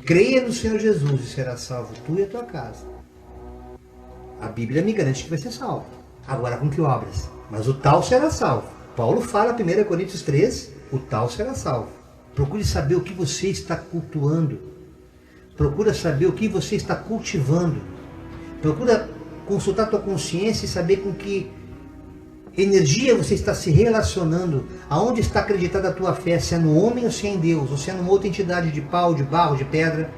Creia no Senhor Jesus e será salvo tu e a tua casa. A Bíblia me garante que vai ser salvo. Agora com que obras? Mas o tal será salvo. Paulo fala, 1 Coríntios 3, o tal será salvo. Procure saber o que você está cultuando. Procura saber o que você está cultivando. Procura consultar a tua consciência e saber com que energia você está se relacionando. Aonde está acreditada a tua fé, se é no homem ou se é em Deus, ou se é numa outra entidade de pau, de barro, de pedra.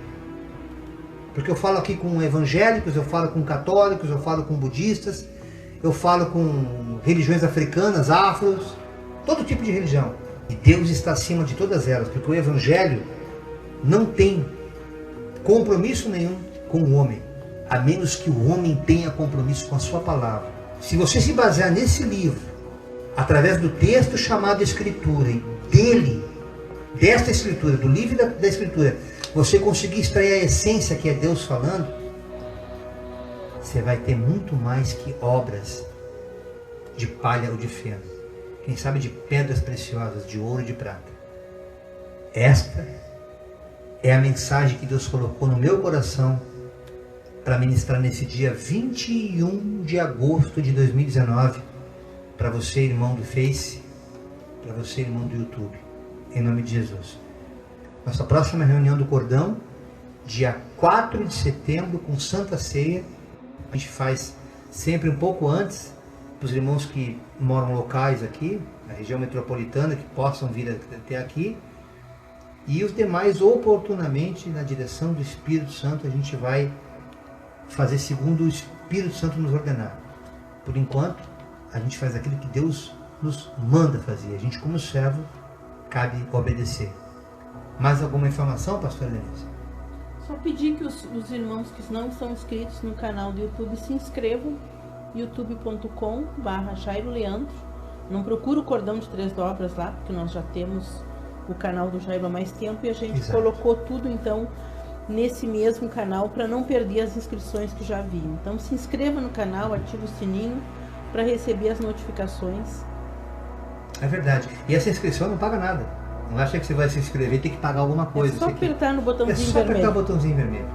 Porque eu falo aqui com evangélicos, eu falo com católicos, eu falo com budistas, eu falo com religiões africanas, afros, todo tipo de religião. E Deus está acima de todas elas, porque o evangelho não tem compromisso nenhum com o homem, a menos que o homem tenha compromisso com a sua palavra. Se você se basear nesse livro, através do texto chamado Escritura, e dele, desta Escritura, do livro da Escritura, você conseguir extrair a essência que é Deus falando, você vai ter muito mais que obras de palha ou de feno. Quem sabe de pedras preciosas, de ouro e de prata. Esta é a mensagem que Deus colocou no meu coração para ministrar nesse dia 21 de agosto de 2019, para você, irmão do Face, para você, irmão do YouTube, em nome de Jesus. Nossa próxima reunião do Cordão, dia 4 de setembro, com Santa Ceia. A gente faz sempre um pouco antes, para os irmãos que moram locais aqui, na região metropolitana, que possam vir até aqui. E os demais, oportunamente, na direção do Espírito Santo, a gente vai fazer segundo o Espírito Santo nos ordenar. Por enquanto, a gente faz aquilo que Deus nos manda fazer. A gente, como servo, cabe obedecer. Mais alguma informação, pastor Lenise? Só pedir que os irmãos que não estão inscritos no canal do YouTube se inscrevam, youtube.com/Jairo Leandro. Não procura o Cordão de Três Dobras lá, porque nós já temos o canal do Jairo há mais tempo e a gente colocou tudo então nesse mesmo canal para não perder as inscrições que já haviam. Então se inscreva no canal, ative o sininho para receber as notificações. É verdade. E essa inscrição não paga nada. Não acha que você vai se inscrever e tem que pagar alguma coisa. É só apertar no botãozinho vermelho. É só apertar o botãozinho vermelho.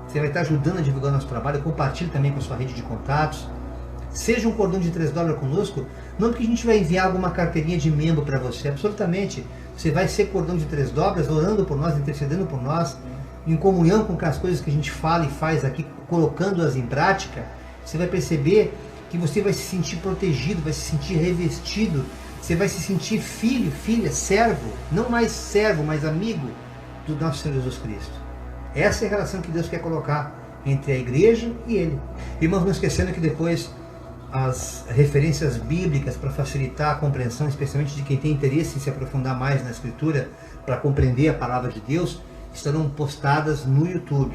Você vai estar ajudando a divulgar nosso trabalho. Compartilhe também com a sua rede de contatos. Seja um Cordão de Três Dobras conosco. Não porque a gente vai enviar alguma carteirinha de membro para você. Absolutamente. Você vai ser Cordão de Três Dobras, orando por nós, intercedendo por nós, em comunhão com as coisas que a gente fala e faz aqui, colocando-as em prática. Você vai perceber que você vai se sentir protegido, vai se sentir revestido. Você vai se sentir filho, filha, servo, não mais servo, mas amigo do nosso Senhor Jesus Cristo. Essa é a relação que Deus quer colocar entre a igreja e Ele. Irmãos, não esquecendo que depois as referências bíblicas para facilitar a compreensão, especialmente de quem tem interesse em se aprofundar mais na Escritura, para compreender a Palavra de Deus, estarão postadas no YouTube,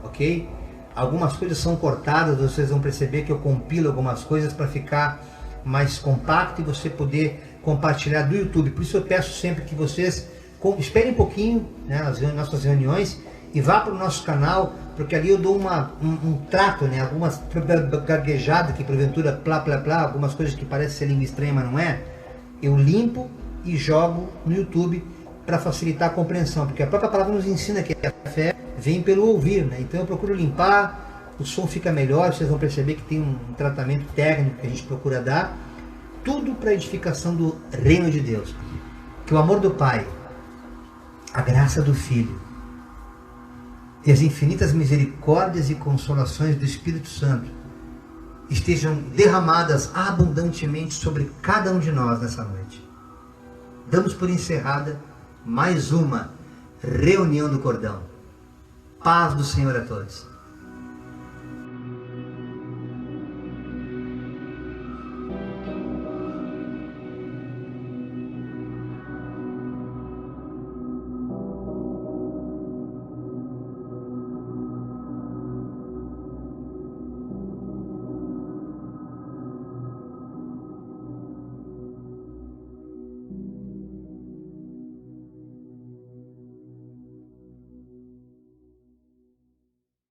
ok? Algumas coisas são cortadas, vocês vão perceber que eu compilo algumas coisas para ficar mais compacto e você poder compartilhar do YouTube. Por isso eu peço sempre que vocês esperem um pouquinho, né, nas nossas reuniões, e vá para o nosso canal, porque ali eu dou um trato, né, algumas gaguejadas que porventura plá, algumas coisas que parecem ser língua estranha, mas não é. Eu limpo e jogo no YouTube para facilitar a compreensão, porque a própria palavra nos ensina que a fé vem pelo ouvir, né? Então eu procuro limpar, o som fica melhor, vocês vão perceber que tem um tratamento técnico que a gente procura dar, tudo para a edificação do reino de Deus. Que o amor do Pai, a graça do Filho e as infinitas misericórdias e consolações do Espírito Santo estejam derramadas abundantemente sobre cada um de nós nessa noite. Damos por encerrada mais uma reunião do Cordão. Paz do Senhor a todos.